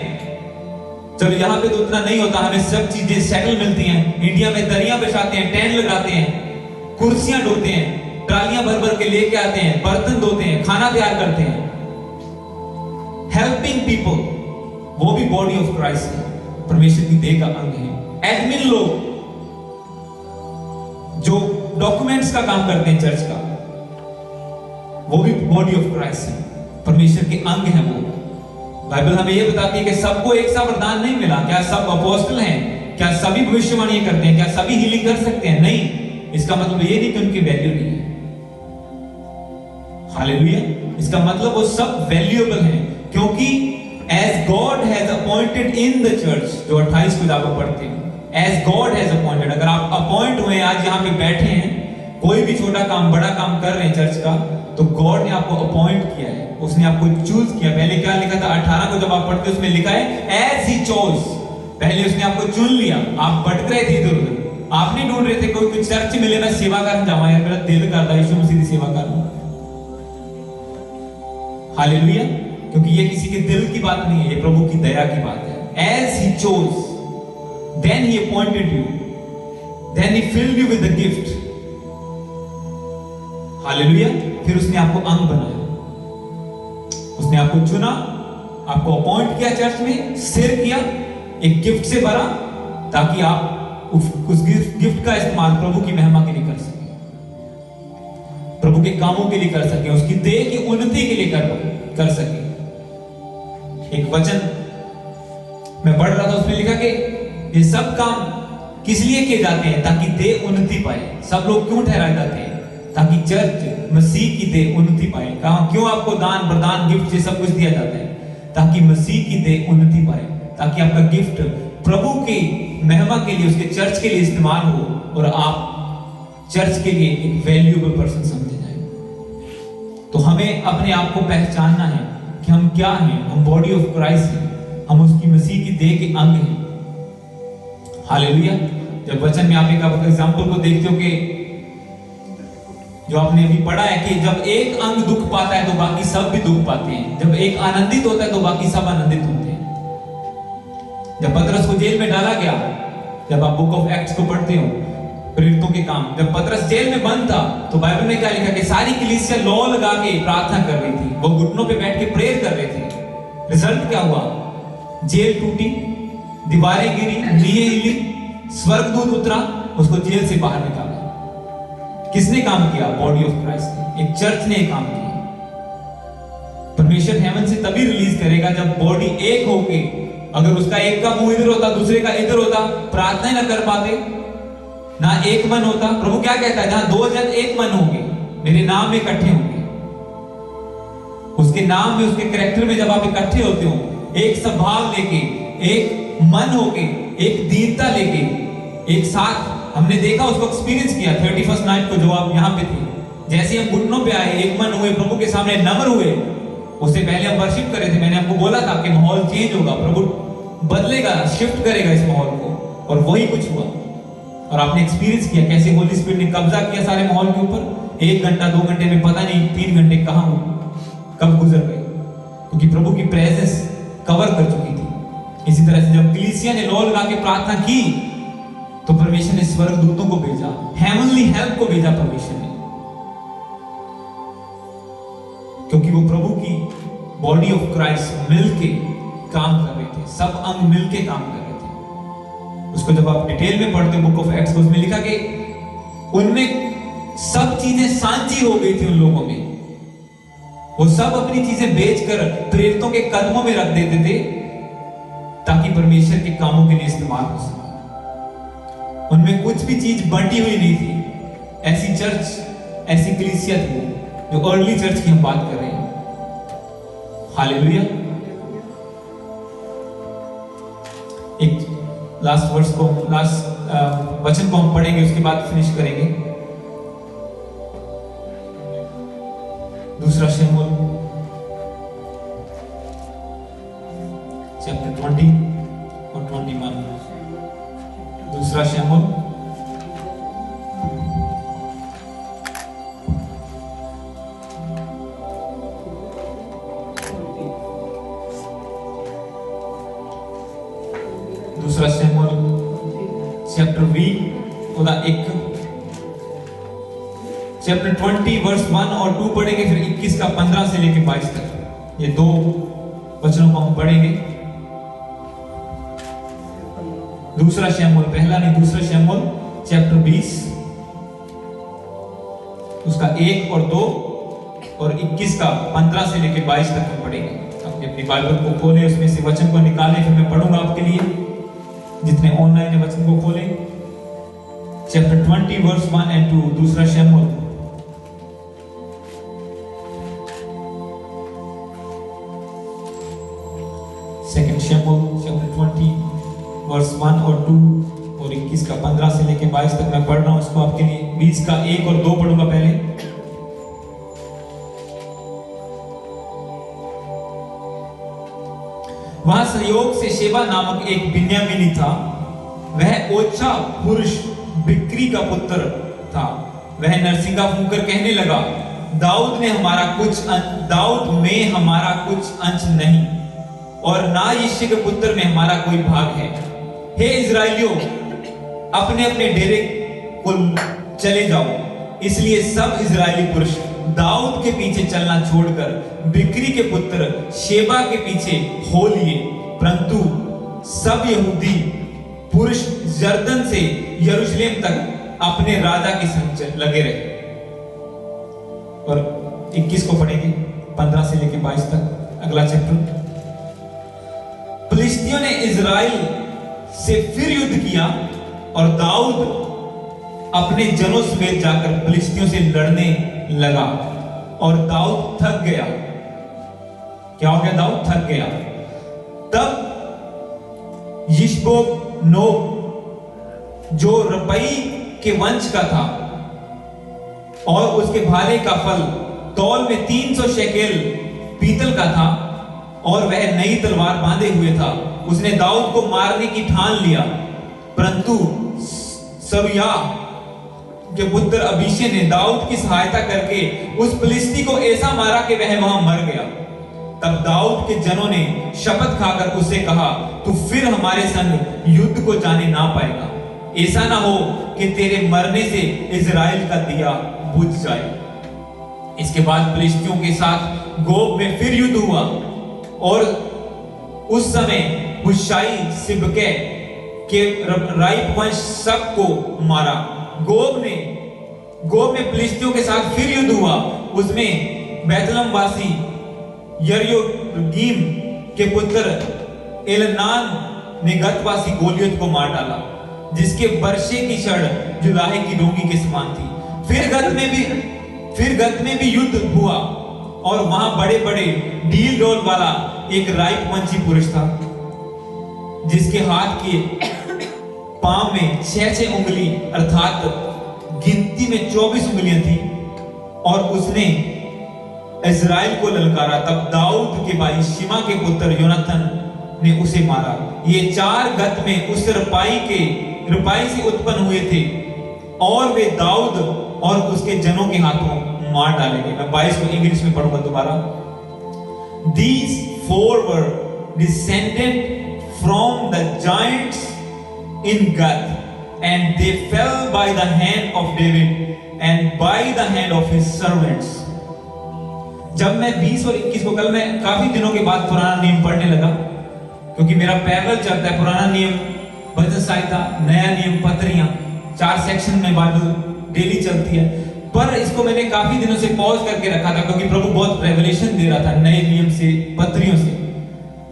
Speaker 1: चलो यहाँ पे तो उतना नहीं होता, हमें सब चीजें सेटल मिलती हैं। इंडिया में दरिया बिछाते हैं, टेंट लगाते हैं, कुर्सियां ढोते हैं, ट्रालियां भर भर के लेके आते हैं, बर्तन धोते हैं, खाना तैयार करते हैं। हेल्पिंग पीपल, वो भी बॉडी ऑफ क्राइस्ट है, परमेश्वर की देह का अंग है। एडमिन लोग जो डॉक्यूमेंट्स का काम करते हैं चर्च का, वो भी बॉडी ऑफ क्राइस्ट है, परमेश्वर के अंग है वो। बाइबल हमें ये बताती है कि सबको एक सा वरदान नहीं मिला। क्या सब अपोस्टल हैं? क्या सभी भविष्यवाणी करते हैं? क्या सभी हीलिंग कर सकते हैं? नहीं। इसका मतलब ये नहीं कि उनकी वैल्यू नहीं है। हालेलुया। इसका मतलब वो सब वैल्यूएबल हैं, क्योंकि as God has appointed in the church, जो 28 को जाकर पढ़ते हैं, as God has appointed, अगर आप अपॉइंट हुए, आज यहाँ पे बैठे हैं, कोई भी छोटा काम बड़ा काम कर रहे हैं चर्च का, तो गॉड ने आपको अपॉइंट किया है, उसने आपको चूज किया। पहले क्या लिखा था 18 को जब आप पढ़ते उसमें लिखा है as he chose, पहले उसने आपको चुन लिया। आप भटक रहे थे इधर उधर, आप नहीं ढूंढ रहे थे कोई चर्च मिले मैं सेवा करने जाऊं, यार मेरा दिल करता है यीशु मसीह की सेवा करना। हालेलुया। क्योंकि ये किसी के दिल की बात नहीं है, ये प्रभु की दया की बात है। As he chose, then he appointed you, then he filled you with the gift. Hallelujah. फिर उसने आपको अंग बनाया, उसने आपको चुना, आपको अपॉइंट किया, चर्च में स्थिर किया, एक गिफ्ट से भरा, ताकि आप उस गिफ्ट का इस्तेमाल प्रभु की महिमा के लिए कर सके, प्रभु के कामों के लिए कर सके, उसकी देह की उन्नति के लिए कर सके। एक वचन मैं पढ़ रहा था, उसमें लिखा कि ये सब काम किस लिए किए जाते हैं? ताकि देह उन्नति पाए। सब लोग क्यों ठहराए जाते हैं? ताकि चर्च मसीह की देह उन्नति पाए। कहा क्यों आपको दान वरदान गिफ्ट ये सब कुछ दिया जाता है? ताकि मसीह की देह उन्नति पाए, ताकि आपका गिफ्ट प्रभु की महिमा के लिए, उसके चर्च के लिए इस्तेमाल हो और आप चर्च के लिए एक वैल्यूएबल पर्सन समझे जाए। तो हमें अपने आप को पहचानना है कि हम क्या हैं। हम बॉडी ऑफ क्राइस्ट हैं, हम उसकी मसीह की देह के अंग हैं। हालेलुया। जब वचन में आप एक एग्जांपल को देखते हो कि जो आपने अभी पढ़ा है कि जब एक अंग दुख पाता है तो बाकी सब भी दुख पाते हैं, जब एक आनंदित होता है तो बाकी सब आनंदित होते हैं। जब पतरस को जेल में डाला गया, जब आप बुक ऑफ एक्ट्स को पढ़ते हो, प्रेरितों के काम, जब पतरस जेल में बंद था तो बाइबल में क्या लिखा कि सारी कलीसिया लौ लगा के प्रार्थना कर रही थी, वो घुटनों पे बैठ के प्रेयर कर रहे थे। रिजल्ट क्या हुआ? जेल टूटी, दीवारें गिरी, नींवें हिली, स्वर्गदूत उतरा, उसको जेल से बाहर निकाला। किसने काम किया? बॉडी ऑफ क्राइस्ट ने, एक चर्च ने काम किया। परमेश्वर हेवन से तभी रिलीज करेगा जब बॉडी एक होके, अगर उसका एक का मुंह इधर होता, दूसरे का इधर होता, प्रार्थना ही ना कर पाते, ना एक मन होता। प्रभु क्या कहता है? जहां दो जन एक मन होंगे, मेरे नाम में इकट्ठे होंगे, उसके नाम में, उसके कैरेक्टर में जब आप इकट्ठे होते हो, एक स्वभाव लेके, एक मन होके, एक दीनता लेके, एक साथ, हमने देखा, उसको एक्सपीरियंस किया 31st नाइट को, जो आप यहाँ पे थे। जैसे हम घुटनों पे आए, एक मन हुए, प्रभु के सामने नम्र हुए, उससे पहले हम वर्शिप कर रहे थे, मैंने आपको बोला था कि माहौल चेंज होगा, प्रभु बदलेगा, शिफ्ट करेगा इस माहौल को, और वही कुछ हुआ। और आपने एक्सपीरियंस किया कैसे होली स्पिरिट ने कब्जा किया सारे माहौल के ऊपर। 1 घंटा 2 घंटे में पता नहीं 3 घंटे कहां कब गुजर गए, क्योंकि प्रभु की प्रेजेंस कवर कर चुकी थी। इसी तरह से जब कलीसिया ने लौ लगा के प्रार्थना की तो परमेश्वर ने स्वर्गदूतों को भेजा, हेवनली हेल्प को भेजा परमेश्वर ने, क्योंकि वो प्रभु की बॉडी ऑफ क्राइस्ट मिलके काम कर रहे थे, सब अंग मिलके काम कर रहे थे। उसको जब आप डिटेल में पढ़ते हो बुक ऑफ एक्ट्स, उसमें लिखा कि उनमें सब चीजें सांझी हो गई थी उन लोगों में, वो सब अपनी चीजें बेचकर प्रेरितों के कदमों में रख देते थे ताकि परमेश्वर के कामों के लिए इस्तेमाल हो सके। उनमें कुछ भी चीज बंटी हुई नहीं थी। ऐसी चर्च, ऐसी कलीसिया थी जो अर्ली चर्च की हम बात कर रहे हैं। हालेलुया। एक लास्ट वर्स को, लास्ट वचन को हम पढ़ेंगे, उसके बाद फिनिश करेंगे। दूसरा शमूएल चैप्टर 20 और 21। दूसरा शमूएल चैप्टर 20 ओदा 1, चैप्टर 20 वर्स 1 और 2 पढ़ेंगे, फिर 21 का 15 से लेकर 22 तक, ये 2 वचनों को हम पढ़ेंगे। दूसरा शमूएल, पहला नहीं, दूसरा शमूएल चैप्टर 20 उसका 1 और 2 और 21 का 15 से लेकर 22 तक हम पढ़ेंगे। अपनी बाइबल को खोलें, उसमें से वचन को निकालें, फिर मैं पढ़ूंगा आपके लिए। जितने ऑनलाइन है वचन को खोलें। चैप्टर 20 वर्स 1 एंड 2, दूसरा शमूएल। सेकंड शमूएल चैप्टर 20 वर्स 1 और 2 और 21 का 15 से लेके 22 तक मैं पढ़ रहा हूं इसको आपके लिए। 20 का 1 और 2 पढ़ूंगा पहले। वहां सहयोग से शेबा नामक एक बिन्यामीनी था। वह ओछा पुरुष बिक्री का पुत्र था। वह नरसिंगा फूंकर कहने लगा, दाऊद में हमारा कुछ अंश नहीं, और ना यिशै के पुत्र में हमारा कोई भाग है। हे इजराइलियों, अपने अपने डेरे को चले जाओ। इसलिए सब इजरायली पुरुष दाऊद के पीछे चलना छोड़कर बिक्री के पुत्र शेबा के पीछे हो लिए। परंतु सब यहूदी पुरुष यरदन से यरूशलेम तक अपने राजा के संग लगे रहे। और 21 को पढ़ेंगे 15 से लेकर 22 तक, अगला चैप्टर। फिलिस्तियों ने इजराइल से फिर युद्ध किया और दाऊद अपने जनों समेत जाकर फिलिस्तियों से लड़ने लगा और दाऊद थक गया। क्या हो गया? दाऊद थक गया। तब यिशबोबनोब, जो रपई के वंश का था और उसके भाले का फल तौल में 300 शेकेल पीतल का था और वह नई तलवार बांधे हुए था, उसने दाऊद को मारने की ठान लिया। परंतु सरूयाह के पुत्र अबीशे ने दाऊद की सहायता करके उस फिलिस्ती को ऐसा मारा कि वह वहां मर गया। तब दाऊद के जनों ने शपथ खाकर उससे कहा, तू फिर हमारे संग युद्ध को जाने ना पाएगा। ऐसा ना हो कि तेरे मरने से इजराइल का दिया बुझ जाए। इसके बाद फिलिस्तियों के साथ गोब में फिर युद्ध हुआ और उस समय हुशाई सिबके के राइप वंश सबको मारा। गोब में फिलिस्तियों के साथ फिर युद्ध हुआ। उसमें बैतलम वासी यर्योगीम के पुत्र एलनान ने गतवासी गोलियत को मार डाला, जिसके बर्शे की छड़ जुलाहे की डोंगी के समान थी। फिर गत में भी युद्ध हुआ और वहां बड़े बड़े डील डोल वाला एक राइप वंशी पुरुष था, जिसके हाथ के पांव में 6 उंगली अर्थात गिनती में 24 उंगलियां थी, और उसने इजराइल को ललकारा। तब दाऊद के भाई शिमा के पुत्र योनाथन ने उसे मारा। ये 4 गत में उस रुपाई से उत्पन्न हुए थे, और वे दाऊद और उसके जनों के हाथों मार डाले गए। मैं 22 को इंग्लिश में पढ़ूंगा दोबारा। These 4 were descended from the giants in Gath, and they fell by the hand of David and by the hand of his servants. जब मैं 20 और 21 को, कल मैं काफी दिनों के बाद पुराना नियम पढ़ने लगा, क्योंकि मेरा पैरेलल चलता है, पुराना नियम वचन संहिता, नया नियम पत्रियां, 4 सेक्शन में बाइबल डेली चलती है। पर इसको मैंने काफी दिनों से पॉज करके रखा था, क्योंकि प्रभु बहुत रेवलेशन दे रहा था नए नियम से, पत्रियों से।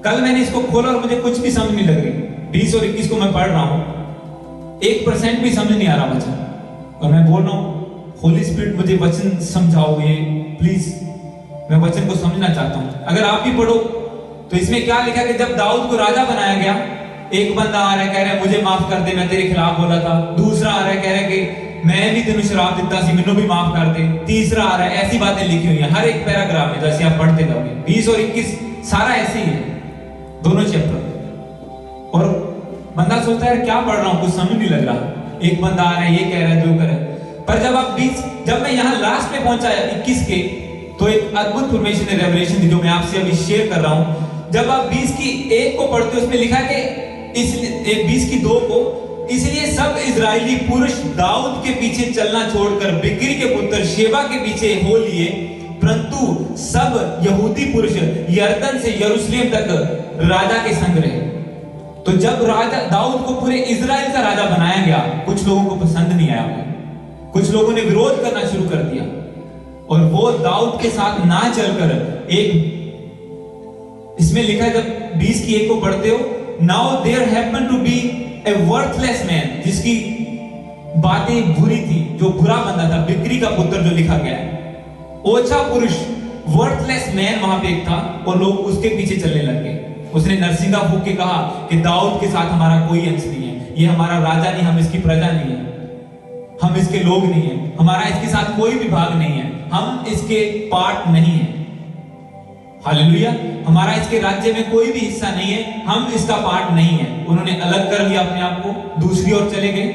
Speaker 1: कल मैंने इसको खोला और मुझे कुछ भी समझ नहीं लग रही। 20 और 21 को मैं पढ़ रहा हूं, 1% भी समझ नहीं आ रहा वचन, और मैं बोल रहा हूं होली स्पिरिट मुझे वचन समझाओ, ये प्लीज, मैं वचन को समझना चाहता हूं। अगर आप भी पढ़ो तो इसमें क्या लिखा कि जब दाऊद को राजा बनाया गया, एक बंदा आ रहा है, कह रहा है मुझे माफ कर दे, मैं तेरे खिलाफ बोला था। दूसरा आ रहा है, कह रहा है कि मैं भी तेनू शराब दिता सी, मैनू भी माफ कर दे। तीसरा आ रहा है, ऐसी बातें लिखी हुई हैं हर एक पैराग्राफ में, जैसे आप पढ़ते जाओगे। 20 और 21 सारा ऐसे ही है, दोनों चैप्टर। और बंदा सोचता है क्या पढ़ रहा हूं, कुछ समझ नहीं लग रहा। एक बंदा आ रहा है, ये कह रहा है, जो कर, पर जब मैं यहाँ लास्ट में पहुंचा 21 के, तो एक अद्भुत परमेश्वर ने रेवलेशन दी, जो मैं आपसे अभी शेयर कर रहा हूं। जब आप 20 की 1 को पढ़ते हो, उसमें लिखा है कि इसलिए 20 की 2 को, इसलिए सब इजरायली पुरुष दाऊद के पीछे चलना छोड़कर बिक्री के पुत्र शेबा के पीछे हो लिए, परंतु सब यहूदी पुरुष यरदन से यरूशलेम तक राजा के संग रहे। तो जब राजा दाऊद को पूरे इजराइल का राजा बनाया गया, कुछ लोगों को पसंद नहीं आया, कुछ लोगों ने विरोध करना शुरू कर दिया, और वो दाऊद के साथ ना चलकर इसमें लिखा है, जब 20 की 1 को पढ़ते हो, now there happen to be a worthless man, जिसकी बातें बुरी थी, जो बुरा बंदा था, बिक्री का पुत्र जो लिखा गया है, ओछा पुरुष, वर्थलेस मैन वहां पे एक था, और लोग उसके पीछे चलने लगे। उसने नरसिंगा फूंक के कहा कि दाऊद के साथ हमारा कोई अंश नहीं है, ये हमारा राजा नहीं, हम इसकी प्रजा नहीं है, हम इसके लोग नहीं है, हमारा इसके साथ कोई भी भाग नहीं है, हम इसके पार्ट नहीं है। हालेलुया, हमारा इसके राज्य में कोई भी हिस्सा नहीं है, हम इसका पार्ट नहीं है। उन्होंने अलग कर लिया अपने आप को, दूसरी ओर चले गए,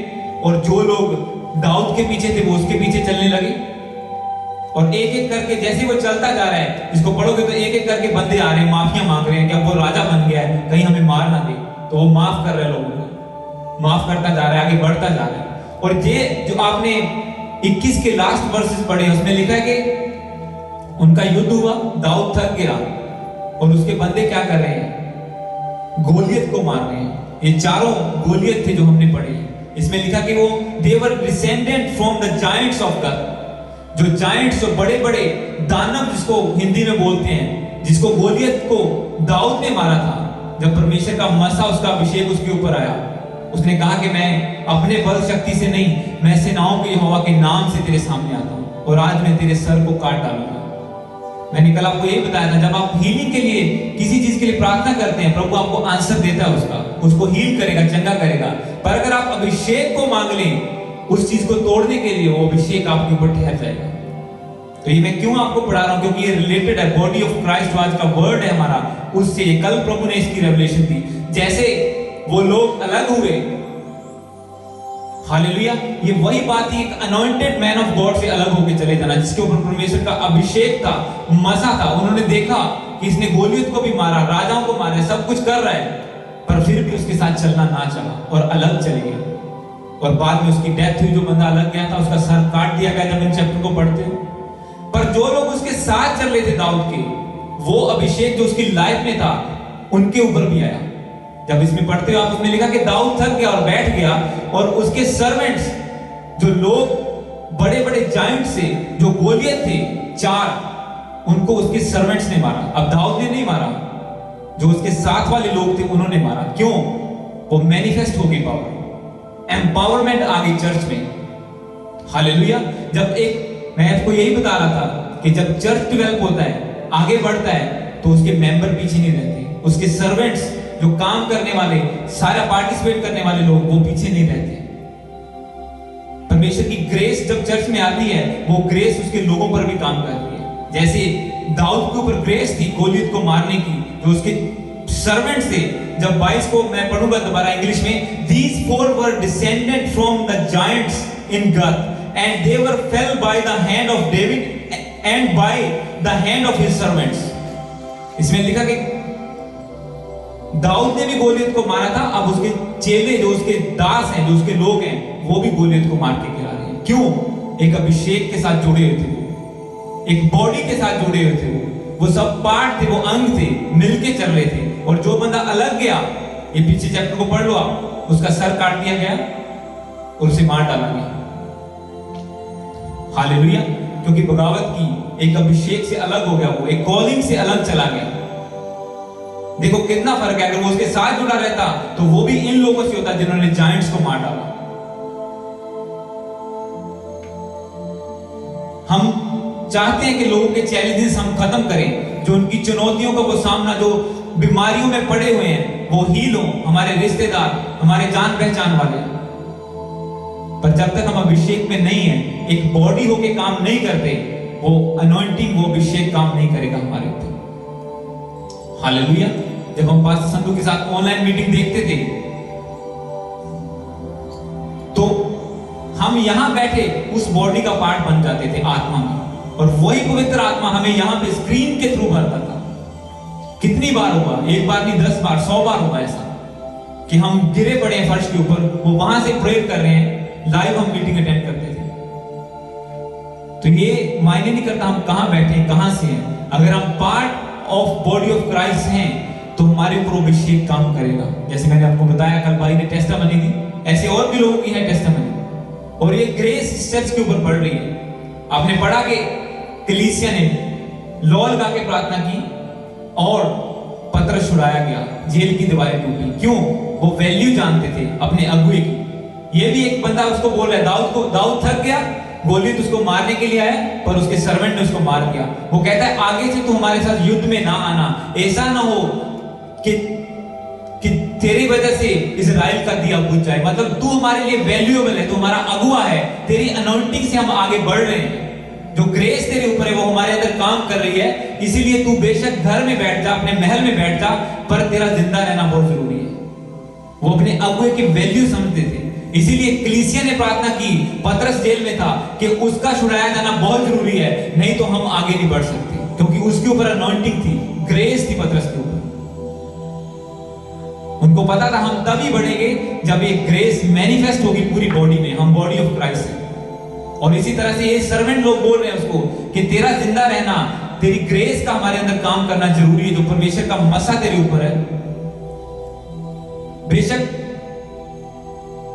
Speaker 1: और जो लोग दाऊद के पीछे थे वो उसके पीछे चलने लगे। और एक एक करके जैसे वो चलता जा रहा है, इसको पढ़ोगे तो एक एक करके बंदे आ रहे हैं, माफिया मांग रहे हैं कि अब वो राजा बन गया है, कहीं हमें मार ना दे, तो वो माफ कर रहे लोगों को, माफ करता जा रहा है, आगे बढ़ता जा रहा है। और ये जो आपने 21 के लास्ट वर्सेस पढ़े, उसमें लिखा है कि उनका युद्ध हुआ, दाऊद थक गया, और उसके बंदे क्या कर रहे हैं, गोलियत को मार रहे हैं। ये चारों गोलियत थे जो हमने पढ़े। इसमें लिखा कि वो they were descended from the giants of God, जो जायंट्स, जो बड़े बड़े दानव जिसको हिंदी में बोलते हैं, जिसको गोलियत को दाऊद ने मारा था। जब परमेश्वर का मसा, उसका अभिषेक उसके ऊपर आया, उसने कहा कि मैं अपने बल शक्ति से नहीं, मैं सेनाओं के यहोवा के नाम से तेरे सामने आता हूं, और आज मैं तेरे सर को काट डालूंगा। मैंने कल आपको यही बताया था, जब आप हीलिंग के लिए किसी चीज के लिए प्रार्थना करते हैं, प्रभु आपको आंसर देता है, उसको हील करेगा, चंगा करेगा। पर अगर आप अभिषेक को मांग लें उस चीज को तोड़ने के लिए, वो अभिषेक आपके ऊपर ठहर जाएगा। तो ये मैं क्यों आपको पढ़ा रहा हूं, क्योंकि ये रिलेटेड है, बॉडी ऑफ क्राइस्ट आज का वर्ड है हमारा, उससे कल प्रभु ने इसकी रेवलेशन दी। जैसे वो लोग अलग हुए, हालेलुया। ये वही बात थी, एक अनॉइंटेड मैन ऑफ गॉड से अलग होकर चले जाना, जिसके ऊपर परमेश्वर का अभिषेक था, मसा था। उन्होंने देखा कि इसने गोलियत को भी मारा, राजाओं को मारा, सब कुछ कर रहा है, पर फिर भी उसके साथ चलना ना चाहा और अलग चले गए। और बाद में उसकी डेथ हुई। जो बंदा अलग गया था उसका सर काट दिया गया, जब इन चैप्टर को पढ़ते हो। पर जो लोग उसके साथ चल रहे थे दाऊद के, वो अभिषेक जो उसकी लाइफ में था उनके ऊपर भी आया। जब इसमें पढ़ते हो आप, उसमें लिखा कि दाऊद थक गया और बैठ गया, और उसके सर्वेंट्स, जो लोग बड़े बड़े जायंट से जो गोलियत थे 4, उनको उसके सर्वेंट्स ने मारा। अब दाऊद ने नहीं मारा, जो उसके साथ वाले लोग थे उन्होंने मारा। क्यों? वो मैनिफेस्ट हो गई पावर, एम्पावरमेंट आ गई चर्च में। हालेलुया। जब मैं आपको यही बता रहा था कि जब चर्च डेवलप होता है, आगे बढ़ता है, तो उसके मेंबर पीछे नहीं रहते, उसके सर्वेंट्स जो काम करने वाले, सारा पार्टिसिपेट करने वाले लोग, वो पीछे नहीं रहते। परमेश्वर की ग्रेस जब चर्च में आती है, वो ग्रेस उसके लोगों पर भी काम कर रही है। जैसे दाऊद के ऊपर ग्रेस थी गोलियत को मारने की, जो उसके सर्वेंट्स थे। जब 22 को मैं पढ़ूंगा दोबारा इंग्लिश में, these 4 were descended from the giants in Gath, and they were fell by the hand of David and by the hand of his servants। इसमें लिखा कि दाऊद ने भी गोलियत को मारा था, अब उसके चेले, जो उसके दास हैं, जो उसके लोग हैं, वो भी गोलियत को मार के गिरा रहे हैं। क्यों? एक अभिषेक के साथ जुड़े हुए थे, वो एक बॉडी के साथ जुड़े हुए थे, वो सब पार्ट थे, वो अंग थे, मिलके चल रहे थे। और जो बंदा अलग गया, ये पीछे चैप्टर को पढ़ लो आप, उसका सर काट दिया गया और उसे मार डाला गया। हालेलुया। क्योंकि बगावत की, एक अभिषेक से अलग हो गया, वो एक कॉलिंग से अलग चला गया। देखो कितना फर्क है। अगर वो उसके साथ जुड़ा रहता तो वो भी इन लोगों से होता जिन्होंने जायंट्स को मार डाला। हम चाहते हैं कि लोगों के चैलेंजेस हम खत्म करें, जो उनकी चुनौतियों का वो सामना, जो बीमारियों में पड़े हुए हैं, वो हील हो, हमारे रिश्तेदार, हमारे जान पहचान वाले। पर जब तक हम अभिषेक में नहीं है, एक बॉडी होके काम नहीं करते, वो अनॉइंटिंग, वो अभिषेक काम नहीं करेगा हमारे ऊपर। हालेलुया। जब हम पास्टर संधू के साथ ऑनलाइन मीटिंग देखते थे, तो हम यहां बैठे उस बॉडी का पार्ट बन जाते थे आत्मा में, और वही पवित्र आत्मा हमें यहां पे स्क्रीन के थ्रू भरता था। कितनी बार हुआ? एक बार नहीं, 10 बार, 100 बार हुआ ऐसा कि हम गिरे पड़े हैं फर्श के ऊपर, वो वहां से प्रेयर कर रहे हैं, लाइव हम मीटिंग अटेंड करते थे। तो ये मायने नहीं करता हम कहां बैठे हैं, कहां से हैं। अगर हम part of body of Christ हैं, तो हमारे ऊपर अभिषेक काम करेगा। जैसे मैंने आपको बताया, कल भाई ने टेस्टामनी दी, ऐसे और भी लोगों की है टेस्टामनी, और ये ग्रेस चर्च के ऊपर बढ़ रही है। आपने पढ़ा कि कलीसिया ने लॉल गा के प्रार्थना की और पतरस छुड़ाया गया, जेल की दीवारें टूटी। क्यों? वो वैल्यू जानते थे अपने अगुए की। ये भी एक बंदा उसको बोल रहा है, दाऊद थक गया, गोलियत उसको मारने के लिए आया, पर उसके सर्वेंट ने उसको मार दिया। वो कहता है आगे से तू हमारे साथ युद्ध में ना आना, ऐसा ना हो कि तेरी वजह से इजराइल का दिया बुझ जाए। मतलब तू हमारे लिए वैल्यूएबल है, तू हमारा अगुआ है, तेरी अनॉइंटिंग से हम आगे बढ़ रहे हैं, जो ग्रेस तेरे ऊपर है वो हमारे अंदर काम कर रही है। इसीलिए तू बेशक घर में बैठ जा, अपने महल में बैठ जा, पर तेरा जिंदा रहना बहुत जरूरी है। वो अपने अगुए की वैल्यू समझते थे। इसीलिए कलीसिया ने प्रार्थना की, पतरस जेल में था, कि उसका छुड़ाया जाना बहुत जरूरी है, नहीं तो हम आगे नहीं बढ़ सकते, क्योंकि उसके ऊपर अनॉइंटिंग थी, ग्रेस थी पतरस के ऊपर। उनको पता था हम तभी बढ़ेंगे जब ये ग्रेस मैनिफेस्ट होगी पूरी बॉडी में, हम बॉडी ऑफ क्राइस्ट हैं। और इसी तरह से ये सर्वेंट लोग बोल रहे हैं उसको कि तेरा जिंदा रहना, तेरी ग्रेस का हमारे अंदर काम करना जरूरी है, जो परमेश्वर का मसा तेरे ऊपर है। बेशक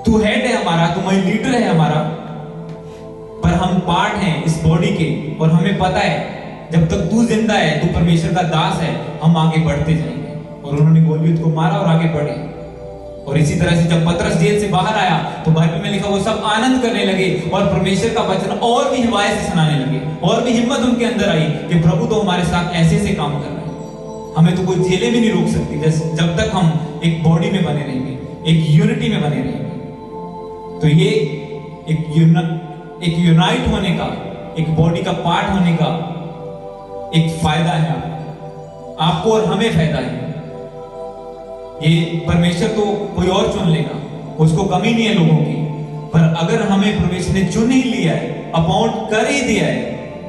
Speaker 1: तू हेड है हमारा, तू वही लीडर है हमारा, पर हम पार्ट हैं इस बॉडी के, और हमें पता है जब तक तू जिंदा है, तू परमेश्वर का दास है, हम आगे बढ़ते जाएंगे। और उन्होंने गोलियत को मारा और आगे बढ़े। और इसी तरह से जब पतरस जेल से बाहर आया, तो बाइबल में लिखा वो सब आनंद करने लगे और परमेश्वर का वचन और भी हिमायत से सुनाने लगे, और भी हिम्मत उनके अंदर आई कि प्रभु तो हमारे साथ ऐसे ऐसे काम कर रहे हैं, हमें तो कोई जेलें भी नहीं रोक सकती, जब तक हम एक बॉडी में बने रहेंगे, एक यूनिटी में बने रहेंगे। तो ये एक यूनाइट होने का, एक बॉडी का पार्ट होने का एक फायदा है आपको और हमें फायदा है। ये परमेश्वर तो कोई और चुन लेगा, उसको कमी नहीं है लोगों की, पर अगर हमें परमेश्वर ने चुन ही लिया है, अपॉइंट कर ही दिया है,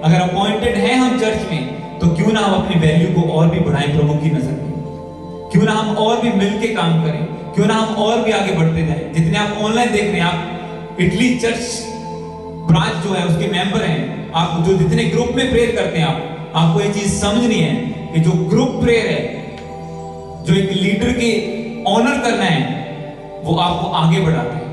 Speaker 1: अगर अपॉइंटेड है हम चर्च में, तो क्यों ना हम अपनी वैल्यू को और भी बढ़ाएं प्रभु की नजर में। क्यों ना हम और भी मिलके काम करें, क्यों ना हम और भी आगे बढ़ते जाएं। जितने आप ऑनलाइन देख रहे हैं, आप इटली चर्च ब्रांच जो है उसके मेंबर हैं, आप जो जितने ग्रुप में प्रेयर करते हैं, आपको ये चीज समझनी है कि जो ग्रुप प्रेयर है, जो एक लीडर के ऑनर करना है, वो आपको आगे बढ़ाता है।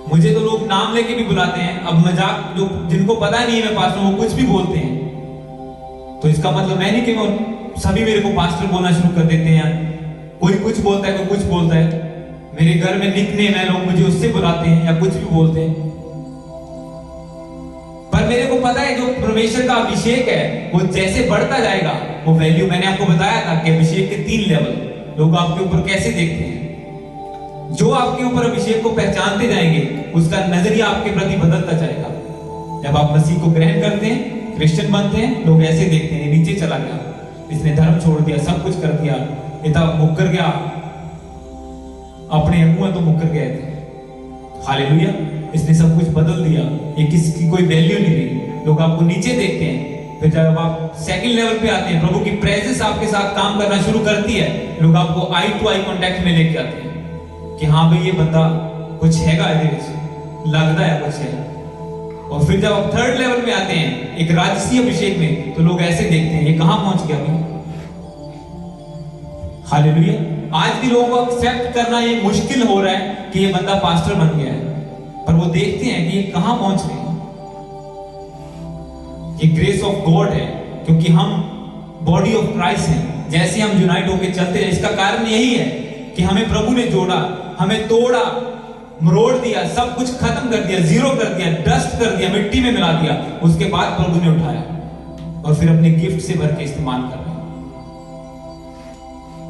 Speaker 1: मुझे तो लोग नाम लेके भी बुलाते हैं, अब मजाक, जो जिनको पता नहीं है मैं पास्टर हूं, वो कुछ भी बोलते हैं, तो इसका मतलब मैं नहीं कि वो सभी मेरे को पास्टर बोलना शुरू कर देते हैं। कोई कुछ बोलता है, कोई कुछ बोलता है। मेरे घर में निकनेम है, लोग मुझे उससे बुलाते हैं या कुछ भी बोलते हैं। पर मेरे को पता है जो परमेश्वर का अभिषेक है, वो जैसे बढ़ता जाएगा, वो वैल्यू, मैंने आपको बताया था कि अभिषेक के 3 लेवल, लोग आपके ऊपर कैसे देखते हैं। जो आपके ऊपर अभिषेक को पहचानते जाएंगे, उसका नजरिया आपके प्रति बदलता जाएगा। जब आप मसीह को ग्रहण करते हैं, क्रिश्चियन बनते हैं, लोग ऐसे देखते हैं, नीचे चला गया, इसने धर्म छोड़ दिया, सब कुछ कर दिया, इतना मुकर गया, अपने अगुआ तो मुकर गए थे, हालेलुया, इसने सब कुछ बदल दिया, ये किसकी कोई वैल्यू नहीं रही। लोग आपको नीचे देखते हैं। फिर जब आप सेकंड लेवल पे आते हैं, प्रभु की प्रेजेंस आपके साथ काम करना शुरू करती है, लोग आपको आई टू आई कांटेक्ट में लेके आते हैं कि हाँ भाई ये बंदा कुछ हैगा, लगता है कुछ है। और फिर जब आप थर्ड लेवल पे आते हैं, एक राजसी अभिषेक में, तो लोग ऐसे देखते हैं, ये कहां पहुंच गया भाई। हालेलुया। आज भी लोगों को एक्सेप्ट करना ये मुश्किल हो रहा है कि ये बंदा पास्टर बन गया है, पर वो देखते हैं कि ये कहां पहुंच गए। ये ग्रेस ऑफ गॉड है, क्योंकि हम बॉडी ऑफ क्राइस्ट हैं। जैसे हम यूनाइट होकर चलते हैं, इसका कारण यही है कि हमें प्रभु ने जोड़ा, हमें तोड़ा, मरोड़ दिया, सब कुछ खत्म कर दिया, जीरो कर दिया, डस्ट कर दिया, मिट्टी में मिला दिया। उसके बाद प्रभु ने उठाया और फिर अपने गिफ्ट से भर के इस्तेमाल कर रहे हैं।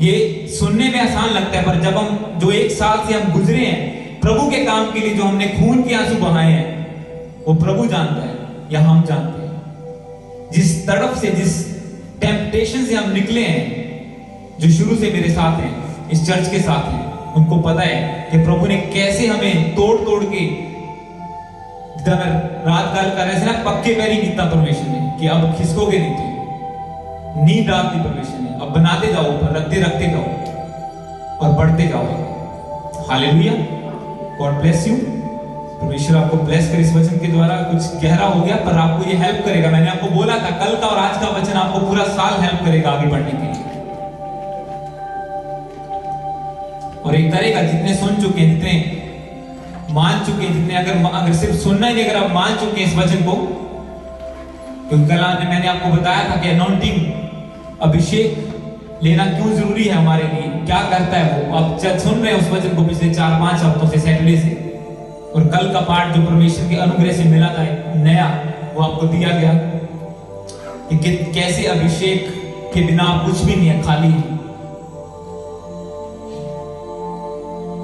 Speaker 1: ये सुनने में आसान लगता है, पर जब हम जो 1 साल से हम गुजरे हैं प्रभु के काम के लिए, जो हमने खून के आंसू बहाए हैं, वो प्रभु जानता है या हम जानते हैं। जिस तड़प से, जिस टेम्पटेशन से हम निकले हैं, जो शुरू से मेरे साथ हैं, इस चर्च के साथ हैं, उनको पता है कि प्रभु ने कैसे हमें तोड़ तोड़ के, रात काल कर रहे थे ना, पक्के पैरी कितना परमेश्वर ने कि अब खिसकोगे नहीं, तो नींद डाल दी परमेश्वर ने, अब बनाते जाओ, ऊपर रखते रखते जाओ और बढ़ते जाओ। हालेलुया। God bless you. परमेश्वर आपको ब्लेस कर इस वचन के द्वारा। कुछ गहरा हो गया, पर आपको ये हेल्प करेगा। मैंने आपको बोला था कल का और आज का वचन आपको पूरा साल हेल्प करेगा आगे बढ़ने के लिए। और एक करेगा, जितने सुन चुके हैं, जितने मान चुके हैं, जितने अगर सिर्फ सुनना ही नहीं, अगर आप मान चुके हैं इस वचन को, क्योंकि कल मैंने आपको बताया था कि अनॉइंटिंग, अभिषेक लेना क्यों जरूरी है हमारे लिए, क्या करता है वो। आप सुन रहे हैं उस वचन को पिछले 4-5 हफ्तों से, सैटरडे से। और कल का पाठ जो परमेश्वर के अनुग्रह से मिला था नया, वो आपको दिया गया कि कैसे अभिषेक के बिना कुछ भी नहीं है, खाली है।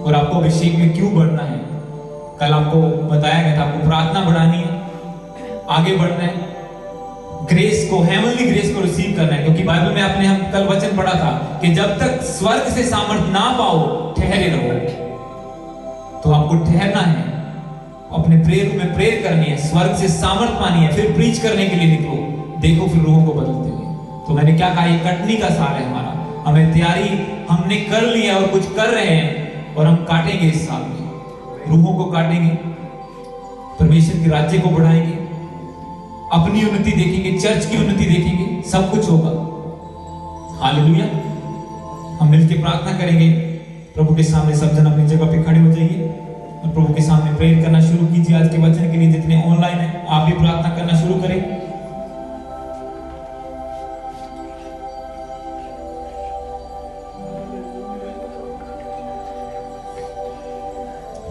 Speaker 1: और आपको अभिषेक में क्यों बढ़ना है, कल आपको बताया गया था। आपको प्रार्थना बढ़ानी है, आगे बढ़ना है, ग्रेस को, हेवनली ग्रेस को रिसीव करना है। क्योंकि बाइबल में आपने हम कल वचन पढ़ा था कि जब तक स्वर्ग से सामर्थ ना पाओ, ठहरे रहो। तो आपको ठहरना है, अपने प्रेयर में प्रेयर करनी है, स्वर्ग से सामर्थ पानी है, फिर प्रीच करने के लिए निकलो। देखो फिर रूहों को बदलते हुए। तो मैंने क्या कहा, ये कटनी का साल है हमारा। हमें तैयारी हमने कर ली है और कुछ कर रहे हैं, और हम काटेंगे इस साल में, रूहों को काटेंगे, परमेश्वर के राज्य को बढ़ाएंगे, अपनी उन्नति देखेंगे, चर्च की उन्नति देखेंगे, सब कुछ होगा। हालेलुया। हम मिलकर प्रार्थना करेंगे प्रभु के सामने। सब जन अपनी जगह पे खड़े हो जाइए और प्रभु के सामने प्रेयर करना शुरू कीजिए। आज के वचन के लिए जितने ऑनलाइन हैं, आप भी प्रार्थना करना शुरू करें।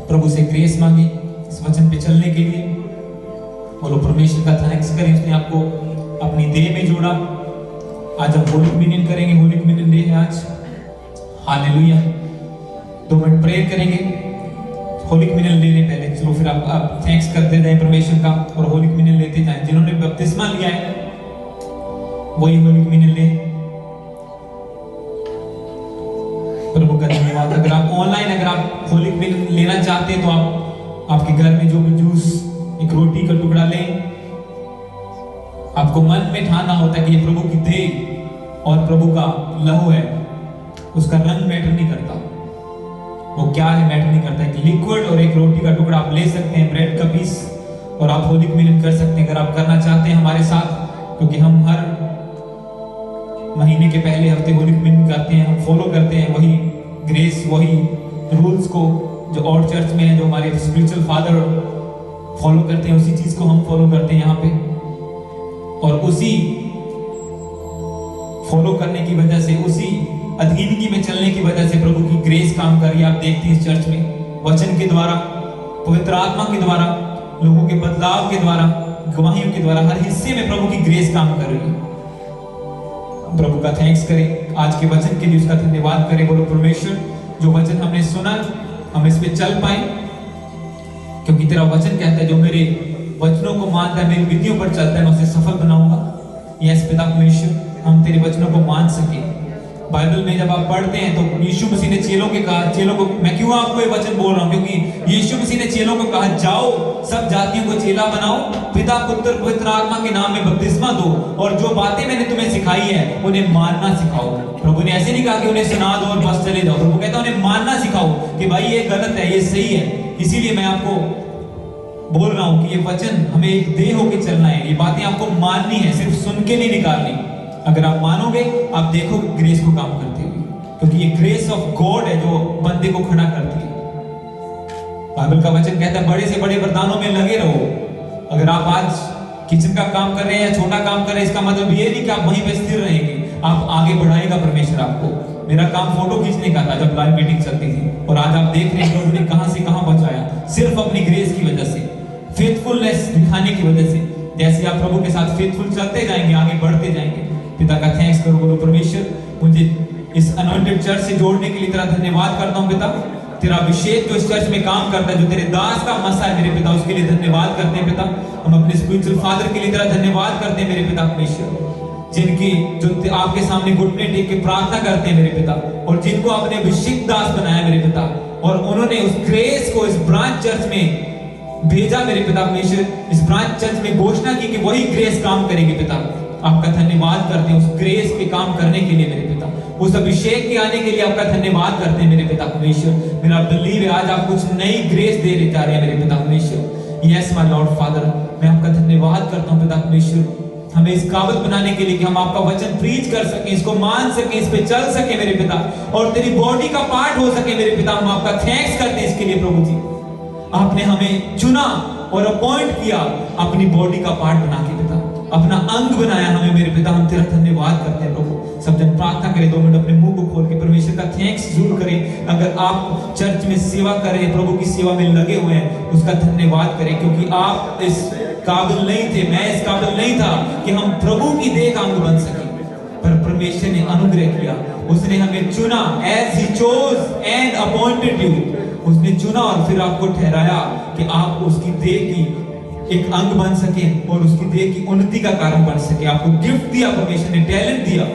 Speaker 1: प्रभु से ग्रेस मांगे इस वचन पे चलने के लिए, और परमेश्वर का थैंक्स करें, उसने आपको अपनी देह में जोड़ा। आज हम होली कम्युनियन करेंगे, होली कम्युनियन डे है आज। हालेलुया। 2 मिनट प्रेयर करेंगे होली कम्युनियन लेने पहले। चलो फिर आप थैंक्स करते जाएं परमेश्वर का और होली कम्युनियन लेते जाएं। जिन्होंने बपतिस्मा लिया है वही होली कम्युनियन ले। प्रभु का धन्यवाद। अगर आप ऑनलाइन अगर आप होली मिलन लेना चाहते हैं तो आप आपके घर में जो भी जूस, एक रोटी का टुकड़ा लें। आपको मन में ठानना होता है कि ये प्रभु की देह और प्रभु का लहू है। उसका रंग मैटर नहीं करता, वो क्या है मैटर नहीं करता। एक लिक्विड और एक रोटी का टुकड़ा आप ले सकते हैं, ब्रेड का पीस, और आप होली मिलन कर सकते हैं अगर आप करना चाहते हैं हमारे साथ। क्योंकि हम हर महीने के पहले हफ्ते होली मिलन करते हैं, हम फॉलो करते हैं वही ग्रेस, वही रूल्स को जो और चर्च में है, जो हमारे स्पिरिचुअल फादर फॉलो करते हैं, उसी चीज को हम फॉलो करते हैं यहाँ पे। और उसी फॉलो करने की वजह से, उसी अधीनगी में चलने की वजह से प्रभु की ग्रेस काम कर रही है। आप देखते हैं इस चर्च में वचन के द्वारा, पवित्र आत्मा के द्वारा, लोगों के बदलाव के द्वारा, गवाहियों के द्वारा, हर हिस्से में प्रभु की ग्रेस काम कर रही है। प्रभु का थैंक्स करें, आज के वचन के लिए उसका धन्यवाद करें। बोलो परमेश्वर, जो वचन हमने सुना हम इस पे चल पाए, क्योंकि तेरा वचन कहता है जो मेरे वचनों को मानता है, मेरी विधियों पर चलता है, मैं उसे सफल बनाऊंगा। यस पिता परमेश्वर, हम तेरे वचनों को मान सके। बाइबल में जब आप पढ़ते हैं तो यीशु मसीह ने चेलों के कहा, चेलों को, मैं क्यों आपको ये वचन बोल रहा हूँ, क्योंकि यीशु मसीह ने चेलों को कहा जाओ सब जातियों को चेला बनाओ, पिता पुत्र पवित्र आत्मा के नाम में बपतिस्मा दो, और जो बातें मैंने तुम्हें सिखाई है उन्हें मानना सिखाओ। प्रभु ने ऐसे नहीं कहा कि उन्हें सुना दो और बस चले जाओ। प्रभु कहता है उन्हें मानना सिखाओ कि भाई ये गलत है, ये सही है। इसीलिए मैं आपको बोल रहा हूँ कि ये वचन हमें एक देह होके चलना है, ये बातें आपको माननी है, सिर्फ सुन के नहीं निकालनी। अगर आप मानोगे, आप देखो ग्रेस को काम करते हुए, क्योंकि ये ग्रेस ऑफ गॉड है जो बंदे को खड़ा करती है। बाइबल का वचन कहता है बड़े से बड़े वरदानों में लगे रहो। अगर आप आज किचन का काम कर रहे हैं या छोटा काम कर रहे हैं, इसका मतलब ये नहीं कि आप वहीं पे स्थिर रहेंगे, आप आगे बढ़ाएगा परमेश्वर आपको। मेरा काम फोटो खींचने का था जब लाइव मीटिंग चलती थी, और आज आप देख रहे हैं प्रभु ने कहां से कहां पहुंचाया, सिर्फ अपनी ग्रेस की वजह से, फेथफुलनेस दिखाने की वजह से। जैसे आप प्रभु के साथ फेथफुल चलते जाएंगे, आगे बढ़ते जाएंगे। पिता का थैंक्स करो। बोलो परमेश्वर, मुझे इस अनॉइंटेड चर्च से जोड़ने के लिए तेरा धन्यवाद करता हूं पिता। तेरा अभिषेक जो इस चर्च में काम करता है, जो तेरे दास का मसा है मेरे पिता, उसके लिए धन्यवाद करते हैं पिता। हम अपने स्पिरिचुअल फादर के लिए तेरा धन्यवाद करते हैं मेरे पिता परमेश्वर, जिनकी जो आपके सामने घुटने टेक के प्रार्थना करते हैं मेरे पिता, और जिनको आपने अभिषेक दास बनाया मेरे पिता, और उन्होंने उस ग्रेस को इस ब्रांच चर्च में भेजा मेरे पिता परमेश्वर। इस ब्रांच चर्च में घोषणा की कि वही ग्रेस काम करेगी पिता। आपका धन्यवाद करते हैं उस ग्रेस के काम करने के लिए मेरे पिता, उस अभिषेक के आने के लिए आपका धन्यवाद करते हैं मेरे पिता परमेश्वर। मेरा बिलीव है आज आप कुछ नई ग्रेस दे जा रहे हैं मेरे पिता परमेश्वर। यस माय लॉर्ड फादर, मैं आपका धन्यवाद करता हूं पिता परमेश्वर, हमें इस काबिल बनाने के लिए कि हम आपका वचन प्रीच कर सकें, इसको मान सकें, इस पे चल सके मेरे पिता, और तेरी बॉडी का पार्ट हो सके मेरे पिता। हम आपका थैंक्स करते हैं इसके लिए प्रभु जी। आपने हमें चुना और अपॉइंट किया अपनी बॉडी का पार्ट बना के पिता, अपना अंग बनाया हमें मेरे पिता। हम तेरा धन्यवाद करते हैं प्रभु। सब जन प्रार्थना करें, 2 मिनट अपने मुंह को खोल के परमेश्वर का थैंक्स जरूर करें। अगर आप चर्च में सेवा कर रहे हैं, प्रभु की सेवा में लगे हुए हैं, उसका धन्यवाद करें, क्योंकि आप इस काबिल नहीं थे, मैं इस काबिल नहीं था कि हम प्रभु की देह का अंग बन सके, पर परमेश्वर ने अनुग्रह किया। उसने हमें चुना, as he chose and appointed you, उसने चुना और फिर आपको ठहराया कि आप उसकी देह की एक अंग बन सके और उसकी देह की उन्नति का कारण बन सके। आपको गिफ्ट दिया, परमेश्वर ने टैलेंट दिया,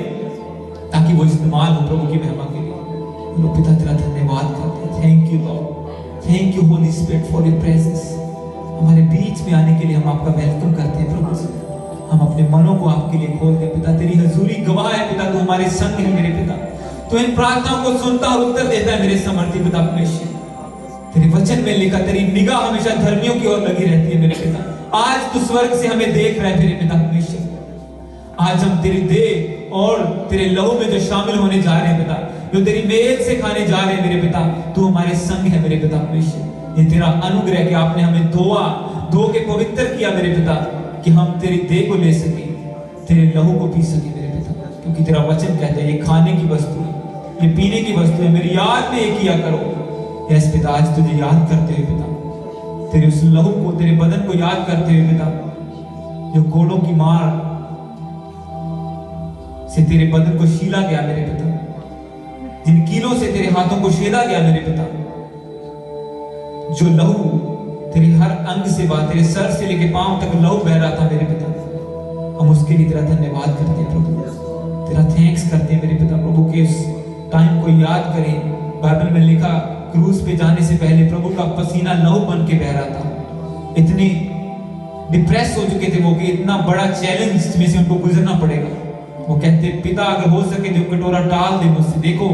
Speaker 1: ताकि वो इस्तेमाल हो प्रभु की महिमा के लिए। तो पिता तेरा धन्यवाद करते हैं। Thank you Lord, thank you Holi spirit for your presence. हमारे बीच में आने के लिए हम आपका वेलकम करते हैं प्रभु जी। हम अपने मनों को आपके लिए खोलते हैं पिता। तेरी हजूरी गवाह है पिता, तू हमारे संग है मेरे पिता। तो इन प्रार्थनाओं को सुनता और उत्तर देता है मेरे समर्थी पिता परमेश्वर। तेरे वचन में लिखा, तेरी निगाह हमेशा धर्मियों की ओर लगी रहती है मेरे पिता। आज तू स्वर्ग से हमें देख रहा है मेरे पिता परमेश्वर। आज हम तेरी देह और तेरे लहू में जो शामिल होने जा रहे हैं पिता, जो तेरी मेज से खाने जा रहे हैं मेरे पिता, तू हमारे संग है मेरे पिता परमेश्वर। ये तेरा अनुग्रह कि आपने हमें धो के पवित्र किया मेरे पिता, कि हम तेरी देह को ले सके, तेरे लहू को पी सके मेरे पिता। क्योंकि तेरा वचन कहता है ये खाने की वस्तु है, ये पीने की वस्तु है, मेरी याद में ये किया करो। यस पिता, आज तुझे याद करते हुए पिता, तेरे उस लहू को, तेरे बदन को याद करते हुए पिता, जो कोड़ों की मार से तेरे बदन को शीला गया मेरे पिता, जिन कीलों से तेरे हाथों को छेदा गया मेरे पिता, जो लहू तेरे हर अंग से बात, तेरे सर से लेके पांव तक लहू बह रहा था मेरे पिता, हम उसके लिए तेरा धन्यवाद करते हैं प्रभु। तेरा थैंक्स करते हैं मेरे पिता प्रभु के उस टाइम को याद करें, बाइबल में लिखा क्रूस पे जाने से पहले प्रभु का पसीना लहू बन के बह रहा था। इतनी डिप्रेस हो चुके थे वो कि इतना बड़ा चैलेंज में से उनको गुजरना पड़ेगा। वो कहते, पिता अगर हो सके जो कटोरा टाल दे मुझसे। देखो,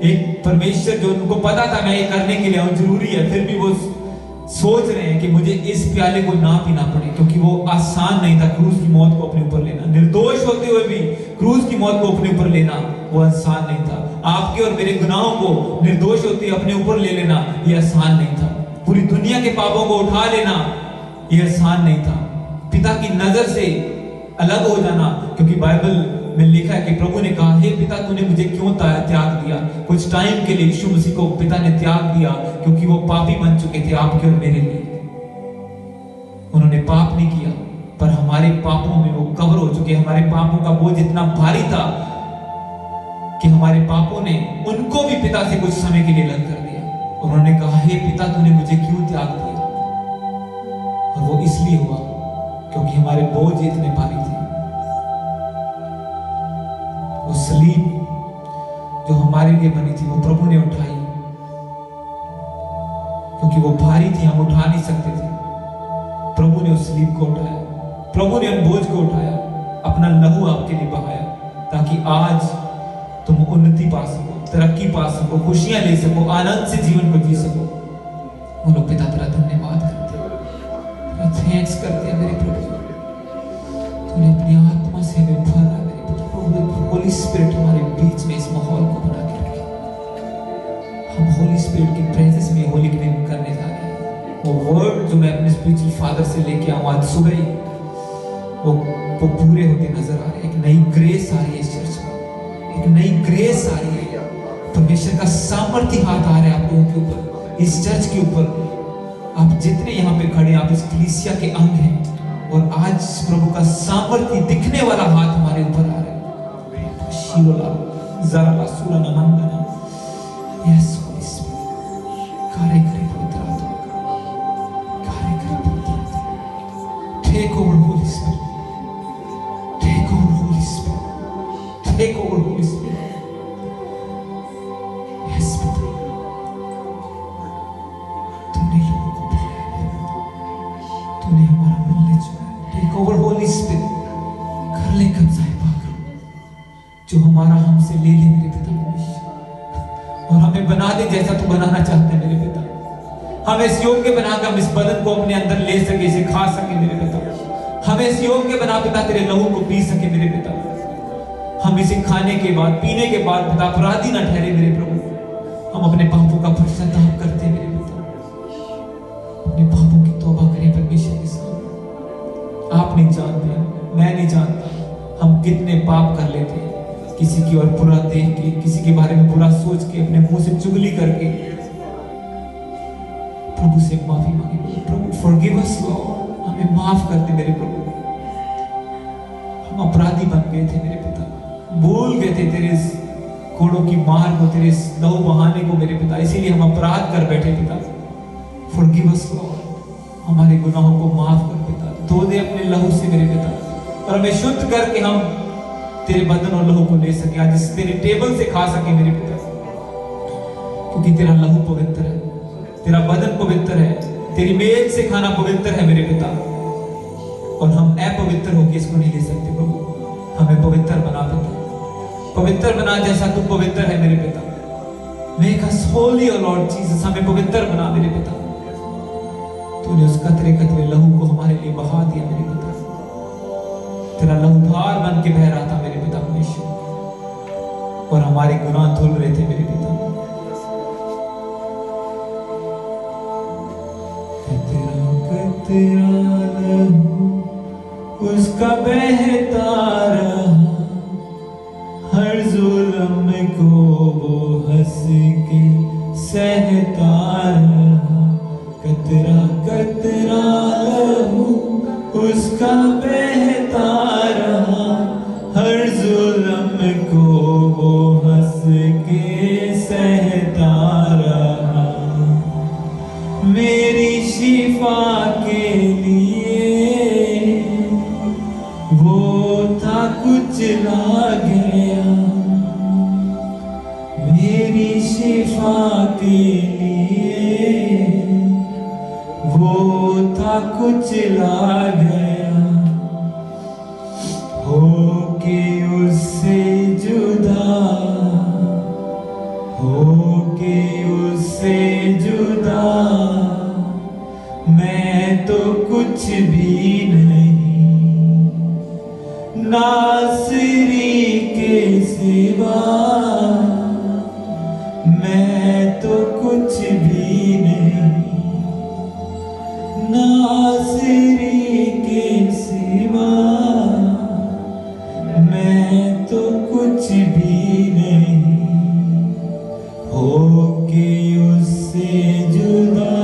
Speaker 1: एक परमेश्वर जो उनको पता था मैं ये करने के लिए आऊं, जरूरी है, फिर भी वो सोच रहे हैं कि मुझे इस प्याले को ना पीना पड़े, क्योंकि वो आसान नहीं था क्रूस की मौत को अपने ऊपर लेना। निर्दोष होते हुए भी क्रूस की मौत को अपने ऊपर लेना वो आसान नहीं था। आपके और मेरे गुनाहों को निर्दोष होते अपने ऊपर ले लेना ये आसान नहीं था। पूरी दुनिया के पापों को उठा लेना ये आसान नहीं था। पिता की नजर से अलग हो जाना, क्योंकि बाइबल में लिखा है कि प्रभु ने कहा, हे पिता तूने मुझे क्यों त्याग दिया। कुछ टाइम के लिए यीशु मसीह को पिता ने त्याग दिया, क्योंकि वो पापी बन चुके थे आपके और मेरे लिए। उन्होंने पाप नहीं किया, पर हमारे पापों में वो कवर हो चुके। हमारे पापों का बोझ इतना भारी था कि हमारे पापों ने उनको भी पिता से कुछ समय के लिए अलग कर दिया। उन्होंने कहा, हे पिता तूने मुझे क्यों त्याग दिया। और वो इसलिए हुआ क्योंकि हमारे बोझ इतने भारी थे। वो सलीब जो हमारे लिए बनी थी वो प्रभु ने उठाई, क्योंकि वो भारी थी, हम उठा नहीं सकते थे। प्रभु ने उस सलीब को उठाया, प्रभु ने उन बोझ को उठाया, अपना लहू आपके लिए बहाया, ताकि आज तुम उन्नति पा सको, तरक्की पा सको, खुशियां ले सको, आनंद से जीवन को जी सको। बोलो पिता तेरा धन्यवाद करते हैं, तेरा थैंक्स करते हैं मेरे प्रभु। तूने अपनी आत्मा से हमें भरा मेरे प्रभु। होली स्पिरिट हमारे बीच में इस माहौल को बना के रखे। हम होली स्पिरिट की प्रेजेंस में होली क्लेम करने जा रहे हैं। वो वर्ड जो मैं अपने स्पिरिचुअल फादर से लेके आऊं आज सुबह ही, वो पूरे होते नजर आ रहे हैं। एक नई ग्रेस आ रही है इस चर्च में, एक नई ग्रेस आ रही है। परमेश्वर का सामर्थ्य हाथ आ रहा है आप लोगों के ऊपर, इस चर्च के ऊपर। आप जितने यहाँ पे खड़े, आप इस कलीसिया के अंग हैं, और आज प्रभु का सामर्थ्य दिखने वाला हाथ हमारे ऊपर आ रहा है। शिरोला जरा सुरा नमंदना, यस होली स्पिरिट, कार्य करे पवित्र आत्मा, कार्य करे पवित्र आत्मा। Take over Holy Spirit, take over Holy Spirit, take over Holy Spirit. Yes पिता, तुमने लोगों को बुलाया, तूने हमारा मन ले चुका है। टेक ओवर होली स्पिरिट, कर ले कब्जा जो हमारा हमसे ले ले मेरे पिता परमेश्वर, और हमें बना दे जैसा तू बनाना चाहते हैं मेरे पिता। हमें इस योग्य बना के हम इस बदन को अपने अंदर ले सके, इसे खा सके मेरे पिता। हमें इस योग्य बना पिता तेरे लहू को पी सके मेरे पिता। हम इसे खाने के बाद, पीने के बाद पिता अपराधी ना ठहरे मेरे प्रभु। हम अपने पापों का पश्चाताप करते मेरे पिता, अपने पापों की तौबा करें परमेश्वर के सामने। आप नहीं जानते, मैं नहीं जानता हम कितने पाप कर लेते हैं, किसी की ओर बुरा देख के, किसी के बारे में बुरा सोच के, अपने मुंह से चुगली करके। प्रभु से माफी मांगे, प्रभु फॉरगिव अस लॉर्ड, हमें माफ कर दे मेरे प्रभु। हम अपराधी बन गए थे मेरे पिता, भूल गए थे तेरे कोड़ों की मार को, तेरे लहू बहाने को मेरे पिता, इसीलिए हम अपराध कर बैठे पिता। फॉरगिव अस लॉर्ड, हमारे गुनाहों को माफ कर पिता, धो दे अपने लहू से मेरे पिता, और हमें शुद्ध करके हम तेरे बदन और लहू को ले सके, आज इस तेरे टेबल से खा सके मेरे पिता। क्योंकि तेरा लहू पवित्र है, तेरा बदन पवित्र है, तेरी मेज से खाना पवित्र है मेरे पिता, और हम अपवित्र होकर इसको नहीं ले सकते प्रभु। हमें पवित्र बना पिता, पवित्र बना जैसा तू पवित्र है मेरे पिता। मेक अस होली ओ लॉर्ड जीसस, हमें पवित्र बना मेरे पिता। तूने उस कतरे कतरे लहू को हमारे लिए बहा दिया मेरे पिता। तेरा लहू धार बन के बह रहा था मेरे पिता परमेश्वर, और हमारे गुनाह धुल रहे थे मेरे पिता। कतरा कतरा लहू उसका बहता रहा, हर जुल्म को वो हंस के सहता रहा। कतरा कतरा लहू उसका बहता रहा, हर जुल्म को वो हंस के सहता रहा। मेरी शिफा के लिए वो था कुचला गया, के लिए वो था कुचला गया, होके उससे जुदा, होके उससे जुदा मैं तो कुछ भी नहीं, नासरी के सिवा मैं तो कुछ भी नहीं, नासरी के सिवा मैं तो कुछ भी नहीं, होके उससे जुदा,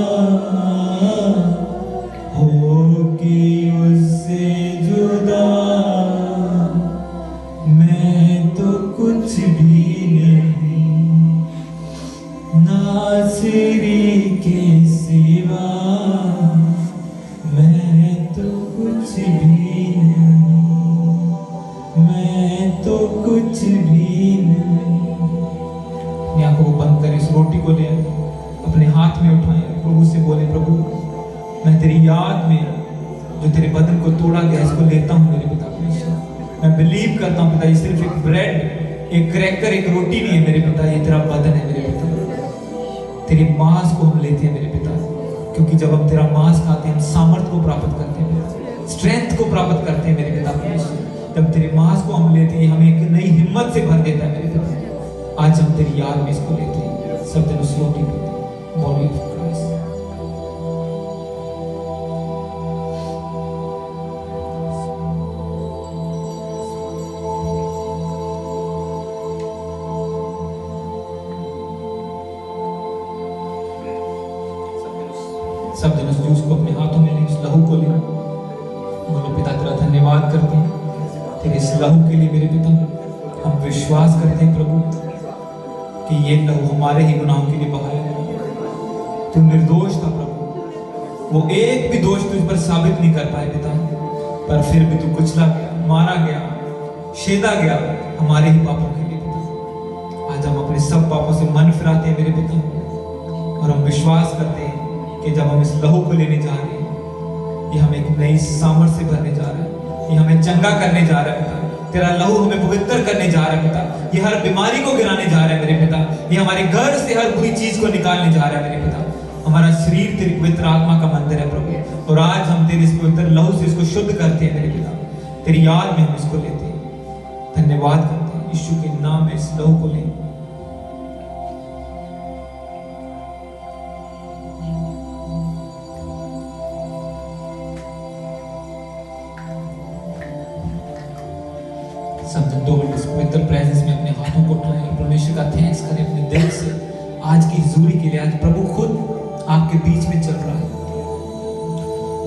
Speaker 1: होके उससे जुदा मैं तो कुछ भी नहीं, नासरी के सिवा मैं तो कुछ भी नहीं, मैं तो कुछ भी नहीं। अपनी आंखों को बंद करें, इस रोटी को ले अपने हाथ में उठाएं, प्रभु से बोले, प्रभु मैं तेरी याद में जो तेरे बदन को तोड़ा गया इसको लेता हूँ मेरे पिता परमेश्वर। मैं बिलीव करता हूँ पिता, ये सिर्फ एक ब्रेड, एक क्रैकर, एक रोटी नहीं है मेरे पिता, ये तेरा बदन है मेरे पिता। तेरे मांस को हम लेते हैं मेरे पिता, क्योंकि जब हम तेरा मांस खाते हैं हम सामर्थ को प्राप्त करते हैं, स्ट्रेंथ को प्राप्त करते हैं मेरे पिता परमेश्वर। जब तेरे मांस को हम लेते हैं हमें एक नई हिम्मत से भर देता है मेरे पिता। आज हम तेरी याद में इसको लेते हैं, सब दिन उस रोटी को, बॉडी ऑफ क्राइस्ट। सब दिन उस जूस को अपने हाथों में ले, उस लहू को ले, बोलो पिता तेरा धन्यवाद करते हैं तेरे इस लहू के लिए मेरे पिता। हम विश्वास करते हैं प्रभु कि ये लहू हमारे ही गुनाहों के लिए बहाया गया। तू निर्दोष था प्रभु, वो एक भी दोष तुझ पर साबित नहीं कर पाए पिता, पर फिर भी तू कुचला गया, मारा गया, छेदा गया हमारे ही पापों के लिए पिता। आज हम अपने सब पापों से मन फिराते हैं मेरे पिता, और हम विश्वास करते हैं कि जब हम इस लहू को लेने जा रहे हैं ये हमें एक नई सामर्थ से भरने जा रहा है, ये हमें चंगा करने जा रहा है पिता। तेरा लहू हमें पवित्र करने जा रहा है पिता, ये हर बीमारी को गिराने जा रहा है मेरे पिता, ये हमारे घर से हर बुरी चीज को निकालने जा रहा है मेरे पिता। हमारा शरीर तेरी पवित्र आत्मा का मंदिर है प्रभु, और आज हम तेरे इस पवित्र लहू से इसको शुद्ध करते हैं मेरे पिता। तेरी याद में हम इसको लेते हैं, धन्यवाद करते हैं यीशु के नाम में इस लहू को ले। सब दिन 2 मिनट इस पवित्र प्रेजेंस में अपने हाथों को उठाएं, परमेश्वर का थैंक्स करें अपने दिल से आज की हुजूरी के लिए। आज प्रभु खुद आपके बीच में चल रहा है,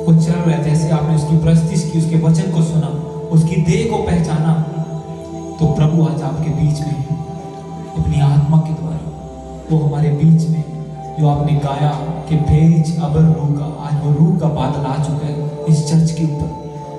Speaker 1: वो चल रहा है जैसे आपने उसकी प्रस्तुति की, उसके वचन को सुना, उसकी देह को पहचाना, तो प्रभु आज आपके बीच में अपनी आत्मा के द्वारा वो हमारे बीच में जो आपने गाया कि भेज अबर रूह का, आज वो रूह का बादल आ चुका है इस चर्च के ऊपर,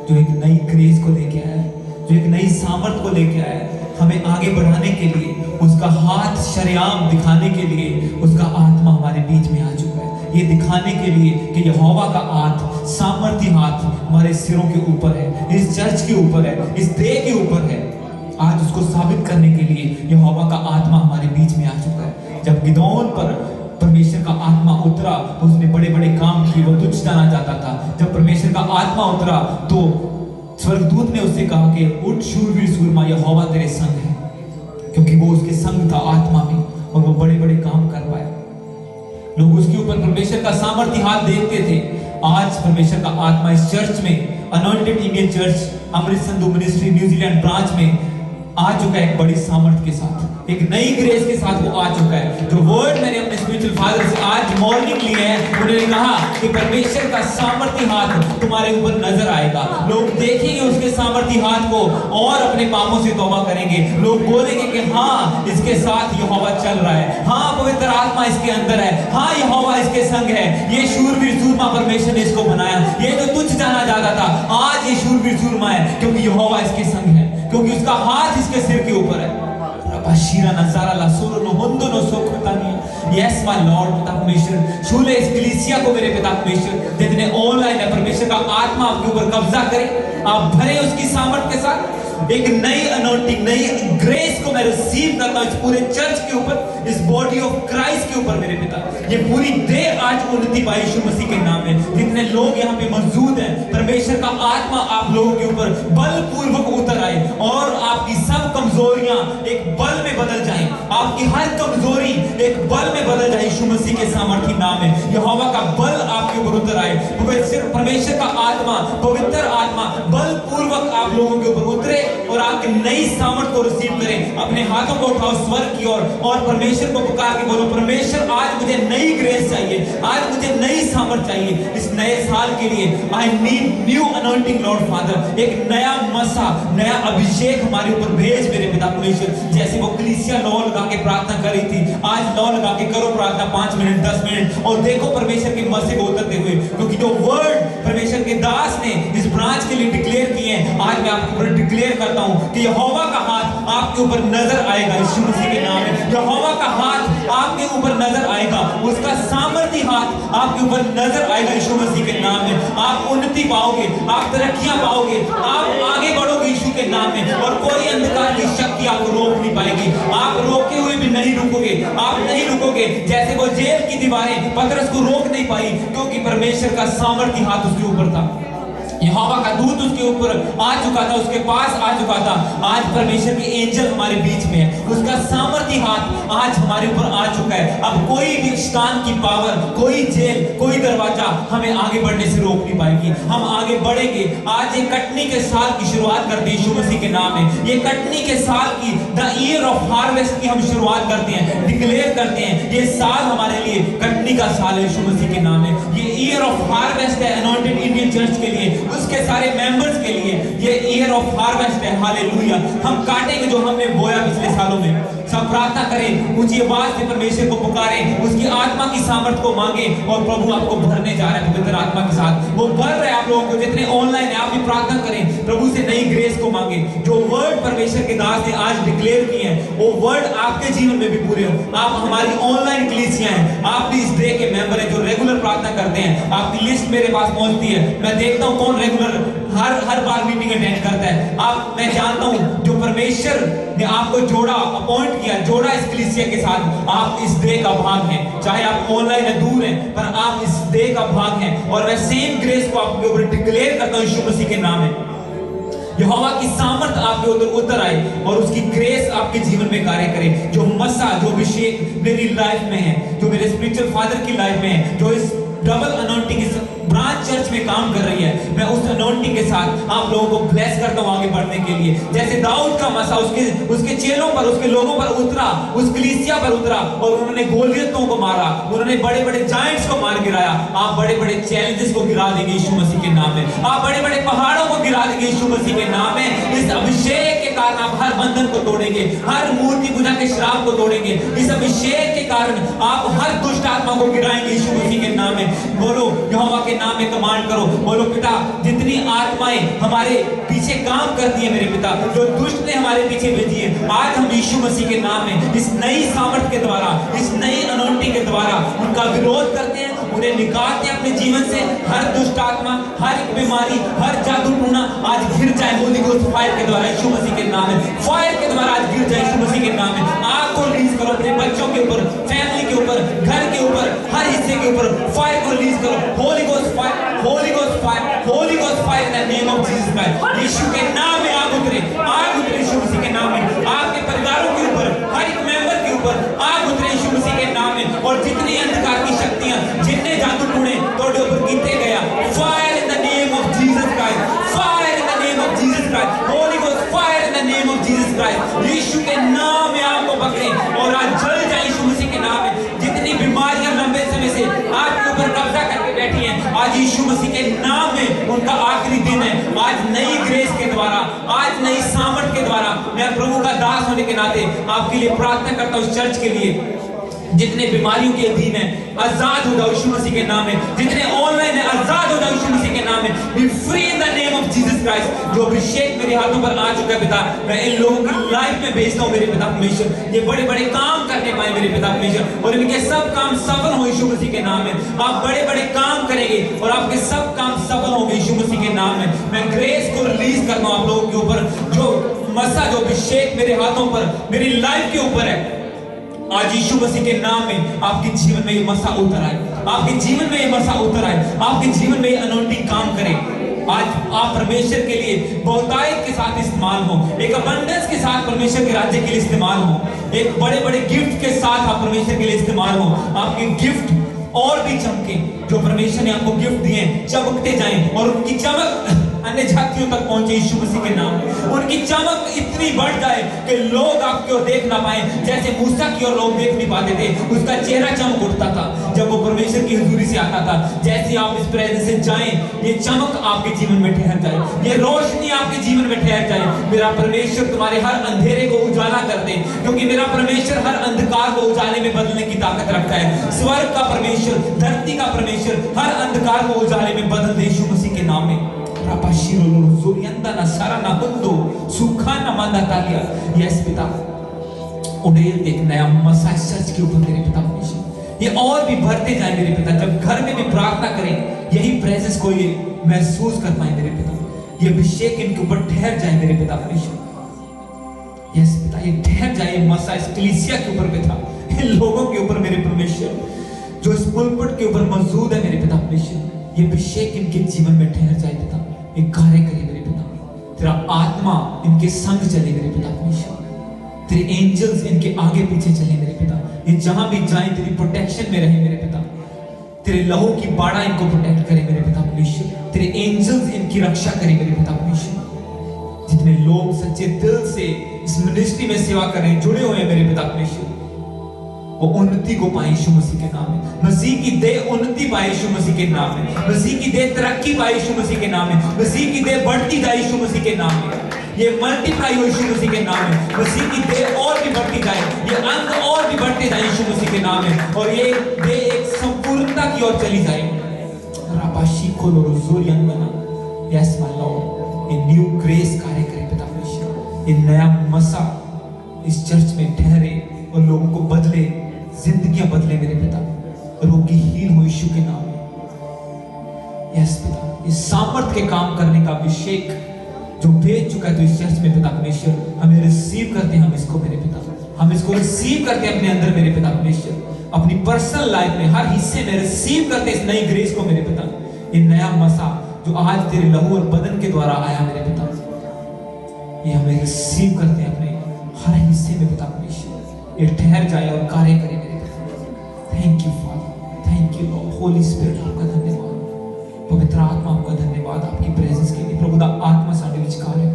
Speaker 1: जो एक नई ग्रेस को लेके आया है, जो एक नई सामर्थ को लेके आया है हमें आगे बढ़ाने के लिए, उसका हाथ शरेआम दिखाने के लिए उसका आत्मा हमारे बीच में आ चुका है, ये दिखाने के लिए कि यहोवा का हाथ, सामर्थी हाथ हमारे सिरों के ऊपर है, इस चर्च के ऊपर है, इस देह के ऊपर है। आज उसको साबित करने के लिए यहोवा का आत्मा हमारे बीच में आ चुका है। जब गिदोन पर परमेश्वर का आत्मा उतरा तो उसने बड़े बड़े काम किए, वो तुच्छ जाना चाहता था। जब परमेश्वर का आत्मा उतरा तो स्वर्गदूत ने उससे कहा कि उठ शूरवीर सूरमा, यहोवा तेरे संग है, क्योंकि वो उसके संग था आत्मा में, और वो बड़े बड़े काम कर पाया। लोग उसके ऊपर परमेश्वर का सामर्थ्य हाथ देखते थे। आज परमेश्वर का आत्मा इस चर्च में, अनॉइंटेड इंडियन चर्च अमृत संधू मिनिस्ट्री न्यूजीलैंड ब्रांच में आ चुका है, एक बड़ी सामर्थ के साथ, एक नई ग्रेस के साथ वो आ चुका है। जो वर्ड मैंने अपने स्पिरिचुअल फादर से आज मॉर्निंग लिए हैं, उन्होंने कहा कि परमेश्वर का सामर्थी हाथ तुम्हारे ऊपर नजर आएगा। लोग देखेंगे उसके सामर्थी हाथ को और अपने पापों से तौबा करेंगे। लोग बोलेंगे कि हाँ, इसके साथ यहोवा चल रहा है, हाँ पवित्र आत्मा इसके अंदर है, हाँ यहोवा इसके संग है। ये शूरवीर सूरमा परमेश्वर ने इसको बनाया। ये तो तुच्छ जाना जाता था, आज ये शूरवीर सूरमा है, क्योंकि यहोवा इसके संग है, क्योंकि उसका हाथ इसके सिर के ऊपर है। पशीरा नजारा ला सुरो नो हुंदो नो सोखतानिया। यस माय लॉर्ड पिता परमेश्वर, छू ले इस कलीसिया को मेरे पिता परमेश्वर, जितने ऑनलाइन है परमेश्वर का आत्मा आपके ऊपर कब्जा करे, आप भरे उसकी सामर्थ के साथ। एक नई अनॉइंटिंग, नई ग्रेस को मैं रिसीव करता हूं इस पूरे चर्च के ऊपर, इस बॉडी ऑफ क्राइस्ट के ऊपर मेरे पिता। ये पूरी देह आज उन्नति पाई यीशु मसीह के नाम में। जितने लोग यहाँ पे मौजूद हैं, परमेश्वर का आत्मा आप लोगों के ऊपर बलपूर्वक उतर आए और आपकी सब कमजोरियां एक बल में बदल जाएं। आपकी हर कमजोरी एक बल में बदल जाए यीशु मसीह के सामर्थी नाम में। यहोवा का बल आपके ऊपर उतर आए, परमेश्वर का आत्मा, पवित्र आत्मा बलपूर्वक आप लोगों के ऊपर उतरे और आपकी नई सामर्थ को रिसीव करें। अपने हाथों को उठाओ स्वर्ग की ओर और परमेश्वर को पुकार के बोलो, परमेश्वर आज मुझे नई ग्रेस चाहिए, आज मुझे नई सामर्थ चाहिए इस नए साल के लिए। I need new anointing Lord father, एक नया मसा, नया अभिषेक हमारे ऊपर भेज मेरे पिता परमेश्वर। जैसे वो कलीसिया लौ लगा के प्रार्थना कर रही थी, आज लौ लगा के करो प्रार्थना 5 मिनट 10 मिनट और देखो परमेश्वर के मसे को उतरते हुए, क्योंकि जो वर्ड परमेश्वर के दास ने इस ब्रांच के लिए डिक्लेयर किए हैं, आज मैं आपके ऊपर डिक्लेयर करता हूं कि यहोवा का हाथ आपके ऊपर नजर आएगा यीशु मसीह के नाम में। यहोवा का हाथ आपके ऊपर नजर आएगा, उसका सामर्थी हाथ आपके ऊपर नजर आएगा यीशु मसीह के नाम में। आप उन्नति पाओगे, आप तरक्कियां पाओगे, आप आगे बढ़ोगे यीशु के नाम में और कोई अंधकार की शक्ति आपको रोक नहीं पाएगी। आप रोके हुए भी नहीं रुकोगे, आप नहीं रुकोगे। जैसे वो जेल की दीवारें पतरस को रोक नहीं पाई, क्योंकि परमेश्वर का सामर्थी हाथ उसके ऊपर था। यहोवा का दूत उसके ऊपर आ चुका था, उसके पास आ चुका था। आज परमेश्वर के एंजल हमारे बीच में है, उसका सामर्थी हाथ आज हमारे ऊपर आ चुका है। अब कोई भी शैतान की पावर, कोई जेल, कोई दरवाजा हमें आगे बढ़ने से रोक नहीं पाएगी। हम आगे बढ़ेंगे। आज ये कटनी के साल की शुरुआत करते हैं यीशु मसीह के नाम में। ये कटनी के साल की, द ईयर ऑफ हार्वेस्ट की हम शुरुआत करते हैं, डिक्लेयर करते हैं। ये साल हमारे लिए कटनी का साल है यीशु मसीह के नाम में। ये ईयर ऑफ हार्वेस्ट है अनॉइंटेड इंडियन चर्च के लिए, उसके सारे मेंबर्स के लिए ये ईयर ऑफ हार्वेस्ट है। हालेलुया। हम काटेंगे जो हमने बोया पिछले सालों में। सब प्रार्थना करें, ऊंची आवाज से परमेश्वर को पुकारें, उसकी आत्मा की सामर्थ को मांगे और प्रभु आपको भरने जा रहे हैं पवित्र आत्मा के साथ। वो भर रहे हैं आप लोगों को। जितने ऑनलाइन है आप भी प्रार्थना करें, प्रभु से नई ग्रेस को मांगे। जो वर्ड परमेश्वर के दास ने आज डिक्लेयर किए हैं, वो वर्ड आपके जीवन में भी पूरे हो। आप हमारी ऑनलाइन कलीसियां हैं, आप भी इस डे के मेंबर हैं जो रेगुलर प्रार्थना करते हैं। आपकी लिस्ट मेरे पास पहुंचती है, मैं देखता हूं कौन रेगुलर हर बार मीटिंग अटेंड करता है। आप, मैं जानता हूं जो परमेश्वर ने आपको जोड़ा, अपॉइंट किया, जोड़ा इस कलीसिया के साथ, आप इस डे का भाग हैं। चाहे आप ऑनलाइन है, दूर हैं, पर आप इस डे का भाग हैं। और मैं सेम ग्रेस को आपके ऊपर डिक्लेयर करता हूं यीशु मसीह के नाम में। यहोवा की सामर्थ आपके ऊपर उतर आए और उसकी ग्रेस आपके जीवन में कार्य करे। जो मसा, जो अभिषेक मेरी लाइफ में है, जो मेरे स्पिरिचुअल फादर की लाइफ में है, जो इस डबल अनॉइंटिंग इस ब्रांच चर्च में काम कर रही है, मैं उस अनॉइंटिंग के साथ आप लोगों को ब्लेस करता हूं आगे बढ़ने के लिए। जैसे दाऊद का मसा उसके चेलों पर, उसके लोगों पर उतरा, उस कलीसिया पर उतरा और उन्होंने गोलियतों को मारा, उन्होंने बड़े बड़े जायंट्स को मार गिराया। आप बड़े बड़े चैलेंजेस को गिरा देंगे यीशु मसीह के नाम में। आप बड़े बड़े पहाड़ों को गिरा देंगे यीशु मसीह के नाम में। इस अभिषेक के कारण आप हर बंधन को तोड़ेंगे, हर मूर्ति पूजा के श्राप को तोड़ेंगे। इस अभिषेक के कारण आप हर दुष्ट आत्मा को गिराएंगे यीशु मसीह के नाम में। बोलो यहोवा के नाम में कमांड करो, बोलो पिता, जितनी आत्माएं हमारे पीछे काम करती है मेरे पिता, जो दुष्ट ने हमारे पीछे भेजी है, आज हम यीशु मसीह के नाम में इस नई सामर्थ के द्वारा, इस नई अनॉइंटिंग के द्वारा उनका विरोध करते हैं, उन्हें निकालते हैं अपने जीवन से। हर दुष्ट आत्मा, हर एक बीमारी, हर जादू टूना आज गिर जाए होली गोस्ट फायर के द्वारा यीशु मसीह के नाम में। फायर के द्वारा आज गिर जाए यीशु मसीह के नाम में। आग को रिलीज करो अपने बच्चों के ऊपर, फैमिली के ऊपर, घर के ऊपर, हर हिस्से के ऊपर फायर को रिलीज करो। Holy ghost fire, holy ghost fire, holy ghost fire in the name of Jesus Christ. यीशु के नाम में आग उतरे, आग उतरे यीशु मसीह के नाम में। आपके परिवारों के ऊपर, हर एक मेंबर के ऊपर आग उतरे यीशु मसीह के नाम में। और जितनी अंधकार की शक्तियां, जितने जादू टूने तोड़े ऊपर गिनते गया, fire in the name of Jesus Christ, fire in the name of Jesus Christ, holy ghost fire in the name of Jesus Christ. यीशु के नाम में आपको पकड़े और आज जल जाए यीशु मसीह के नाम में। जितनी बीमारियां लंबे समय से आपके ऊपर कब्जा करके बैठी हैं, आज यीशु मसीह के नाम में उनका आखिरी दिन है। आज नई ग्रेस के द्वारा, आज नई सामर्थ के द्वारा मैं प्रभु का दास होने के नाते आपके लिए प्रार्थना करता हूं, इस चर्च के लिए। जितने बीमारियों के अधीन है आजाद हो जाओ यीशु मसीह के नाम में। जितने ऑनलाइन है आजाद हो जाओ यीशु मसीह के नाम में। B free in the name of Jesus Christ. जो अभिषेक मेरे हाथों पर आ चुका है पिता, मैं इन लोगों की लाइफ में भेजता हूं मेरे पिता परमेश्वर। ये बड़े बड़े काम करने पाए मेरे पिता परमेश्वर, और इनके सब काम सफल हो यीशु मसीह के नाम में। आप बड़े बड़े काम करेंगे और आपके सब काम सफल होंगे यीशु मसीह के नाम में। मैं ग्रेस को रिलीज करता हूं आप लोगों के ऊपर। जो मसा, जो अभिषेक मेरे हाथों पर, मेरी लाइफ के ऊपर है, आज यीशु मसीह के नाम में आपके जीवन में ये मसा उतर आए, आपके जीवन में ये मसा उतर आए, आपके जीवन में ये अनोइंटिंग काम करे। आज आप परमेश्वर के लिए बहुतायत के साथ इस्तेमाल हो, एक अबंडेंस के साथ परमेश्वर के राज्य के लिए इस्तेमाल हो, एक बड़े बड़े गिफ्ट के साथ आप परमेश्वर के लिए इस्तेमाल हो। आपके गिफ्ट और भी चमके, जो परमेश्वर ने आपको गिफ्ट दिए चमकते जाएं, और उनकी चमक अन्य जातियों तक पहुंचे यीशु मसीह के नाम। उनकी चमक इतनी बढ़ जाए कि लोग आपकी ओर देख ना पाए, जैसे मूसा की ओर लोग देख नहीं पाते थे। उसका चेहरा चमक उठता था जब वो परमेश्वर की हुजूरी से आता था। जैसे आप इस प्रेजेंस से जाएं, ये चमक आपके जीवन में ठहर जाए, ये रोशनी आपके जीवन में ठहर जाए। मेरा परमेश्वर तुम्हारे हर अंधेरे को उजाला कर दे, क्योंकि मेरा परमेश्वर हर अंधकार को उजाले में बदलने की ताकत रखता है। स्वर्ग का परमेश्वर, धरती का परमेश्वर हर अंधकार को उजाले में बदल दे यीशु मसीह के नाम में। यस पिता, उड़ेल एक नया मसा चर्च के ऊपर मेरे पिता परमेश्वर, ये और भी बढ़ते जाए मेरे पिता। जब घर में भी प्रार्थना करें, यही प्रेजेंस को ये महसूस कर पाए मेरे पिता। ये अभिषेक इनके ऊपर ठहर जाए मेरे पिता परमेश्वर। यस पिता, ये ठहर जाए मसा इस कलीसिया के ऊपर पिता, इन लोगों के ऊपर मेरे परमेश्वर, जो इस पुलपट के ऊपर मौजूद है मेरे पिता परमेश्वर। ये अभिषेक इनके जीवन में ठहर जाए पिता, एक कार्य करे मेरे पिता। तेरा आत्मा इनके संग चले मेरे पिता परमेश्वर, तेरे एंजल्स इनके आगे पीछे चले मेरे पिता। ये जहां भी जाए तेरी प्रोटेक्शन में रहे मेरे पिता। तेरे लहू की बाड़ा इनको प्रोटेक्ट करे मेरे पिता परमेश्वर। तेरे एंजल्स इनकी रक्षा करे मेरे पिता परमेश्वर। जितने लोग सच्चे दिल से इस मिनिस्ट्री में सेवा कर रहे हैं, जुड़े हुए हैं मेरे पिता परमेश्वर, वो उन्नति को पाए यीशु मसीह के नाम में। मसीह की देह उन्नति पाए यीशु मसीह के नाम में। मसीह की देह तरक्की पाए यीशु मसीह के नाम में। मसीह की देह बढ़ती जाए यीशु मसीह के नाम में। ये मल्टीप्लाई हो यीशु मसीह के नाम में। मसीह की देह और भी बढ़ती जाए, ये अंग और भी बढ़ते जाए यीशु मसीह के नाम में, और ये देह एक संपूर्णता की ओर चली जाए। राबाशी खोलो रोज़ोरी अंगना, यस माय लॉर्ड, ये न्यू ग्रेस कार्य करे पिता परमेश्वर। ये नया मसा इस चर्च में ठहरे और लोगों को बदले, जिंदगियां बदले मेरे पिता। रोगी हील हो यीशु के नाम में। यस पिता, इस सामर्थ के काम करने का अभिषेक जो भेज चुका है तो इस चर्च में पिता परमेश्वर, हमें रिसीव करते हैं हम इसको मेरे पिता। हम इसको रिसीव करते हैं अपने अंदर मेरे पिता परमेश्वर। अपनी पर्सनल लाइफ में हर हिस्से में रिसीव करते हैं इस नई ग्रेस को मेरे पिता। ये नया मसा जो आज तेरे लहू और बदन के द्वारा आया मेरे पिता, ये हमें रिसीव करते हैं अपने हर हिस्से में पिता परमेश्वर। ये ठहर जाए और कार्य करे मेरे पिता। Thank you father, thank you Lord. Holi spirit आपका धन्यवाद, पवित्र आत्मा आपका धन्यवाद आपकी प्रेजेंस के लिए। प्रभु दा आत्मा साडे विचकार है,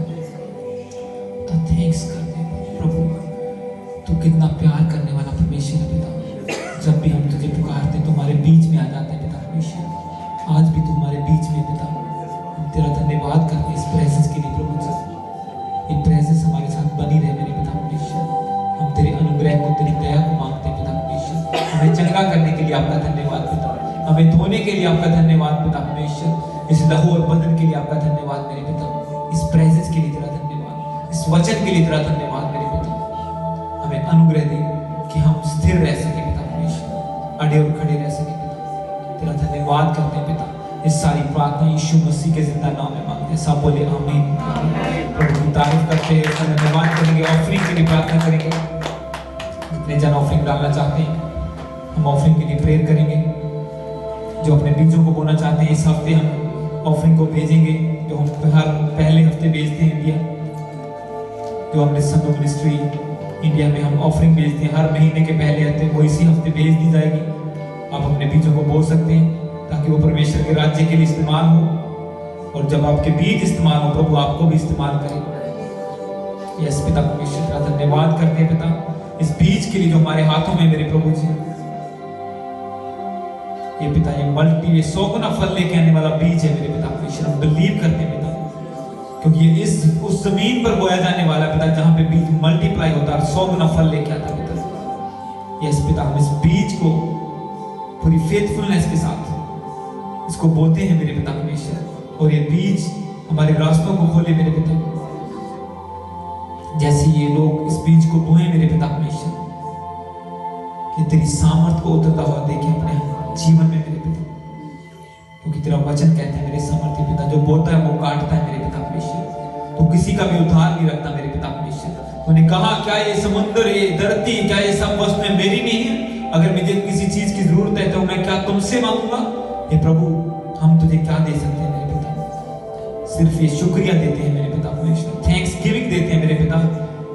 Speaker 1: तो थैंक्स करते हैं प्रभु। तू कितना प्यार करने वाला परमेश्वर है पिता। जब भी हम तुझे पुकारते हैं तुम्हारे बीच में आ जाते हैं पिता परमेश्वर। आज भी तुम्हारे बीच में पिता, हम तेरा धन्यवाद करते हैं इस प्रेजेंस के लिए प्रभु जी। ये प्रेजेंस हमारे साथ बनी रहे मेरे पिता परमेश्वर। हम तेरे अनुग्रह को, तेरी दया को मांगते हैं पिता परमेश्वर। हमें चंगा करने के लिए आपका धन्यवाद पिता, हमें धोने के लिए आपका धन्यवाद पिता परमेश्वर। इस लहू और बदन के लिए आपका धन्यवाद मेरे पिता। इस प्रेजेंस के लिए तेरा धन्यवाद, इस वचन के लिए तेरा धन्यवाद मेरे पिता। हमें अनुग्रह दे कि हम स्थिर रह सके पिता परमेश्वर, अड़े और खड़े रह सके पिता। तेरा धन्यवाद करते हैं पिता। इस सारी प्रार्थना यीशु मसीह के जिंदा नाम में मांगते हैं, सब बोले आमीन। प्रभु की तारीफ करते हैं, धन्यवाद करेंगे। ऑफरिंग के लिए प्रार्थना करेंगे। जितने जन ऑफरिंग डालना चाहते हैं, हम ऑफरिंग के लिए प्रेयर करेंगे। जो अपने बीजों को बोना चाहते हैं, इस हफ्ते हम ऑफरिंग को भेजेंगे, जो हम हर पहले हफ्ते भेजते हैं इंडिया। जो हमने संघ मिनिस्ट्री इंडिया में हम ऑफरिंग भेजते हैं हर महीने के पहले हफ्ते, वो इसी हफ्ते भेज दी जाएगी। आप अपने बीजों को बोल सकते हैं ताकि वो परमेश्वर के राज्य के लिए इस्तेमाल हो, और जब आपके बीज इस्तेमाल हो, प्रभु आपको भी इस्तेमाल करे। यस पिता परमेश्वर का धन्यवाद करते हैं पिता इस बीज के लिए जो हमारे हाथों में मेरे प्रभु जी। ये पिता ये 100 गुना फल लेके आने वाला बीज है मेरे पिता परमेश्वर। हम बिलीव करते हैं पिता, क्योंकि ये उस जमीन पर बोया जाने वाला पिता जहां पे बीज मल्टीप्लाई होता है, 100 गुना फल लेके आता है पिता। यस पिता, हम इस बीज को पूरी फेथफुलनेस के साथ इसको बोते हैं मेरे पिता परमेश्वर, और ये बीज हमारे रास्तों को खोले मेरे पिता। जैसे ये लोग इस बीज को बोए मेरे पिता परमेश्वर, कि तेरी सामर्थ को उतरता हुआ देखें अपने जीवन में मेरे पिता, क्योंकि तेरा वचन कहता है मेरे सामर्थ्य पिता, जो बोता है वो काटता है मेरे पिता परमेश्वर। तो किसी का भी उद्धार नहीं रखता मेरे पिता परमेश्वर। तूने कहा क्या ये समुद्र, ये धरती, क्या ये सब वस्तुएं मेरी नहीं है? अगर मुझे किसी चीज की जरूरत है तो मैं क्या तुमसे मांगूंगा? हे प्रभु, हम तुझे क्या दे सकते हैं मेरे पिता? सिर्फ ये शुक्रिया देते हैं मेरे पिता परमेश्वर, थैंक्स गिविंग देते हैं मेरे पिता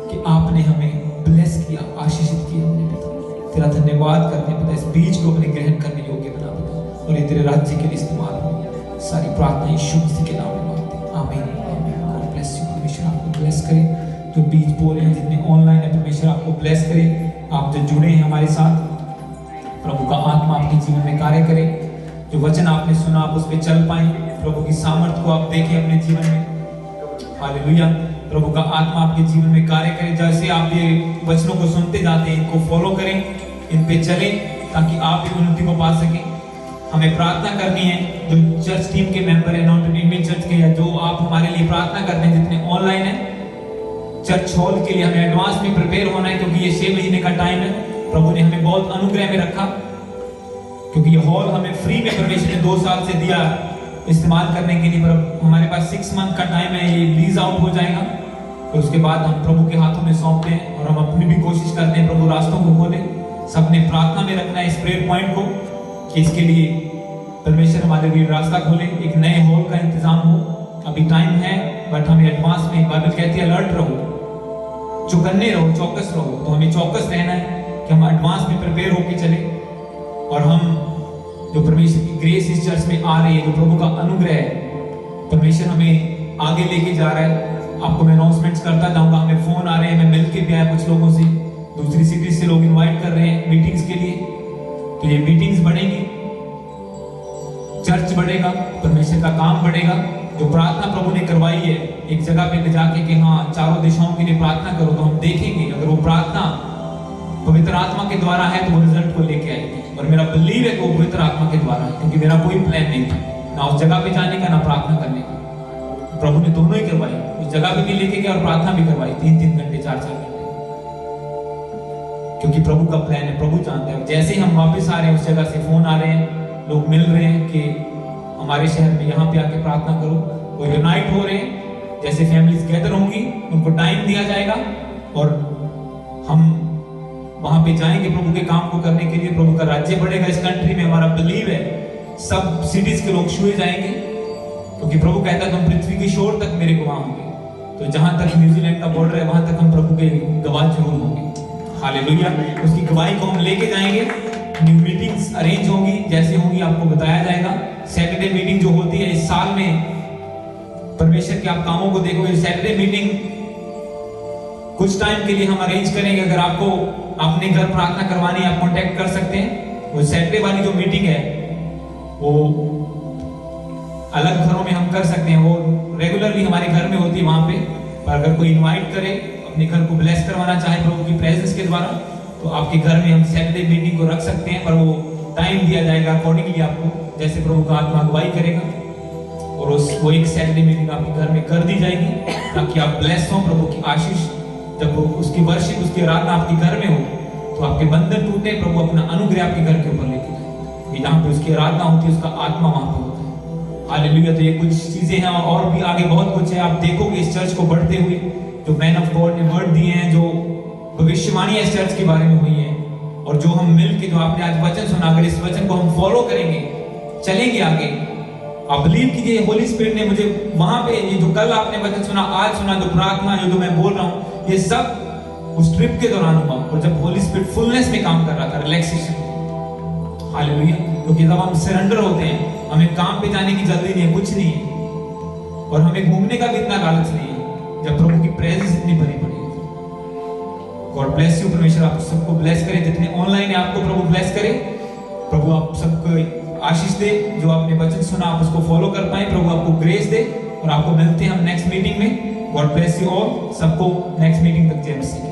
Speaker 1: कि आपने हमें ब्लेस किया, आशीषित किया मेरे पिता। तेरा धन्यवाद करते हैं पिता, इस बीज को अपने ग्रहण करने योग्य बना पिता, और ये तेरे राज्य के लिए इस्तेमाल हो। सारी प्रार्थना यीशु मसीह के नाम में मांगते हैं, आमीन आमीन। गॉड ब्लेस यू, परमेश्वर आपको ब्लेस करे। जो बीज बो रहे हैं, जितने ऑनलाइन है, परमेश्वर आपको ब्लेस करे। आप जो जुड़े हैं हमारे साथ, प्रभु का आत्मा आपके जीवन में कार्य करे। जो वचन आपने सुना आप उस पर चल पाए, प्रभु की सामर्थ को आप देखें अपने जीवन में। हालेलुया। प्रभु का आत्मा आपके जीवन में कार्य करे। जैसे आप ये वचनों को सुनते जाते हैं, इनको फॉलो करें, इन पे चलें, ताकि आप भी उन्नति को पा सकें। हमें प्रार्थना करनी है, जो चर्च टीम के मेंबर है, नॉट इंडियन चर्च के, या जो आप हमारे लिए प्रार्थना करते हैं, जितने ऑनलाइन है, चर्च हॉल के लिए हमें एडवांस में प्रिपेयर होना है, क्योंकि ये 6 महीने का टाइम है। प्रभु ने हमें बहुत अनुग्रह में रखा, क्योंकि ये हॉल हमें फ्री में परमेश्वर ने 2 साल से दिया इस्तेमाल करने के लिए। पर हमारे पास 6 मंथ का टाइम है, ये लीज आउट हो जाएगा, और उसके बाद हम प्रभु के हाथों में सौंपते हैं, और हम अपनी भी कोशिश करते हैं प्रभु रास्तों को खोले। सबने प्रार्थना में रखना है इस प्रेयर पॉइंट को, कि इसके लिए परमेश्वर हमारे लिए रास्ता खोले, एक नए हॉल का इंतजाम हो। अभी टाइम है, बट हमें एडवांस में, बाइबल कहती है अलर्ट रहो, चौकन्ने रहो, चौकस रहो। तो हमें चौकस रहना है कि हम एडवांस में प्रिपेयर होकर चले, और हम जो परमेश्वर की ग्रेस इस चर्च में आ रही है, जो प्रभु का अनुग्रह है, परमेश्वर हमें आगे लेके जा रहा है। आपको मैं अनाउंसमेंट्स करता जाऊंगा। हमें फोन आ रहे हैं, मैं मिल के भी आया कुछ लोगों से, दूसरी सिटी से लोग इनवाइट कर रहे हैं मीटिंग्स के लिए। तो ये मीटिंग्स बढ़ेंगी, चर्च बढ़ेगा, परमेश्वर का काम बढ़ेगा। जो प्रार्थना प्रभु ने करवाई है एक जगह पे ले जाके कि हाँ चारों दिशाओं के लिए प्रार्थना करो, तो हम देखेंगे अगर वो प्रार्थना पवित्र आत्मा के द्वारा है तो वो रिजल्ट को लेके आएगी। और मेरा बिलीव है कि वो पवित्र आत्मा के द्वारा है, क्योंकि मेरा कोई प्लान नहीं था ना उस जगह पे जाने का ना प्रार्थना करने का। प्रभु ने दोनों ही करवाई, उस जगह पे भी लेके गया और प्रार्थना भी करवाई, 3-3 घंटे 4-4 घंटे, क्योंकि प्रभु का प्लान है, प्रभु जानते हैं। जैसे ही हम वापस आ रहे हैं उस जगह से फोन आ रहे हैं, लोग मिल रहे हैं कि हमारे शहर में यहाँ पे आके प्रार्थना करो। वो यूनाइट हो रहे हैं, जैसे फैमिलीज गैदर होंगी, उनको टाइम दिया जाएगा और हम वहां पे जाएंगे प्रभु के काम को करने के लिए। प्रभु का राज्य बढ़ेगा इस कंट्री में, हमारा बिलीव है। सब सिटीज के लोग छुए जाएंगे, क्योंकि प्रभु कहता है तुम पृथ्वी की शोर तक मेरे गवाह होंगे। तो जहां तक न्यूजीलैंड का बॉर्डर है, वहां तक हम प्रभु के गवाह जरूर होंगे। हालेलुया। उसकी गवाही को हम लेके जाएंगे। न्यू मीटिंग्स अरेंज होंगी, जैसे होंगी आपको बताया जाएगा। सैटरडे मीटिंग जो होती है इस साल में, परमेश्वर के आप कामों को देखोगे। सैटरडे मीटिंग कुछ टाइम के लिए हम अरेंज करेंगे। अगर आपको अपने घर प्रार्थना करवानी है, आप कांटेक्ट कर सकते हैं। वो सैटरडे वाली जो मीटिंग है वो अलग घरों में हम कर सकते हैं, वो रेगुलरली हमारे घर में होती है वहां पे। पर अगर कोई इनवाइट करे, अपने घर को ब्लेस करवाना चाहे प्रभु की प्रेजेंस के द्वारा, तो आपके घर में हम सैटरडे मीटिंग को रख सकते हैं। पर वो टाइम दिया जाएगा अकॉर्डिंगली आपको, जैसे प्रभु का आत्मा अगुवाई करेगा। और वो एक सैटरडे मीटिंग आपके घर में कर दी जाएगी, ताकि आप ब्लेस हो। प्रभु की आशीष, जब वो उसकी वर्शिप, उसकी आराधना आपके घर में हो, तो आपके बंधन टूटे, प्रभु अपना अनुग्रह आपके घर के ऊपर लेके जाए। जहाँ पे उसकी आराधना होती है, उसका आत्मा वहां पे होता है। हालेलुया। तो ये कुछ चीजें हैं, और भी आगे बहुत कुछ है। आप देखोगे इस चर्च को बढ़ते हुए, जो मैन ऑफ गॉड ने वर्ड दिए हैं, जो भविष्यवाणी इस चर्च के बारे में हुई है, और जो हम मिल के, जो आपने आज वचन सुना, अगर इस वचन को हम फॉलो करेंगे, चलेंगे आगे, आप बिलीव कीजिए, होली स्पिरिट ने मुझे वहां पे, ये जो कल आपने वचन सुना, आज सुना, जो प्रार्थना, जो मैं बोल रहा हूँ, ये सब उस ट्रिप के दौरान हुआ, और जब होली स्पिरिट फुलनेस में काम कर रहा था, रिलैक्सेशन। हालेलुया। क्योंकि जब हम सरेंडर होते हैं, हमें काम पे जाने की जल्दी नहीं है, कुछ नहीं है, और हमें घूमने का भी इतना लालच नहीं है, जब प्रभु की प्रेजेंस इतनी भरी पड़ी है। God bless you. परमेश्वर आप सबको ब्लेस करे, जितने ऑनलाइन है आपको प्रभु ब्लेस करे। प्रभु आप सबको आशीष दे, जो आपने वचन सुना आप उसको फॉलो कर पाए। प्रभु आपको ग्रेस दे, और आपको मिलते हैं हम नेक्स्ट मीटिंग में। God bless you all. सबको नेक्स्ट मीटिंग तक जय मसीह।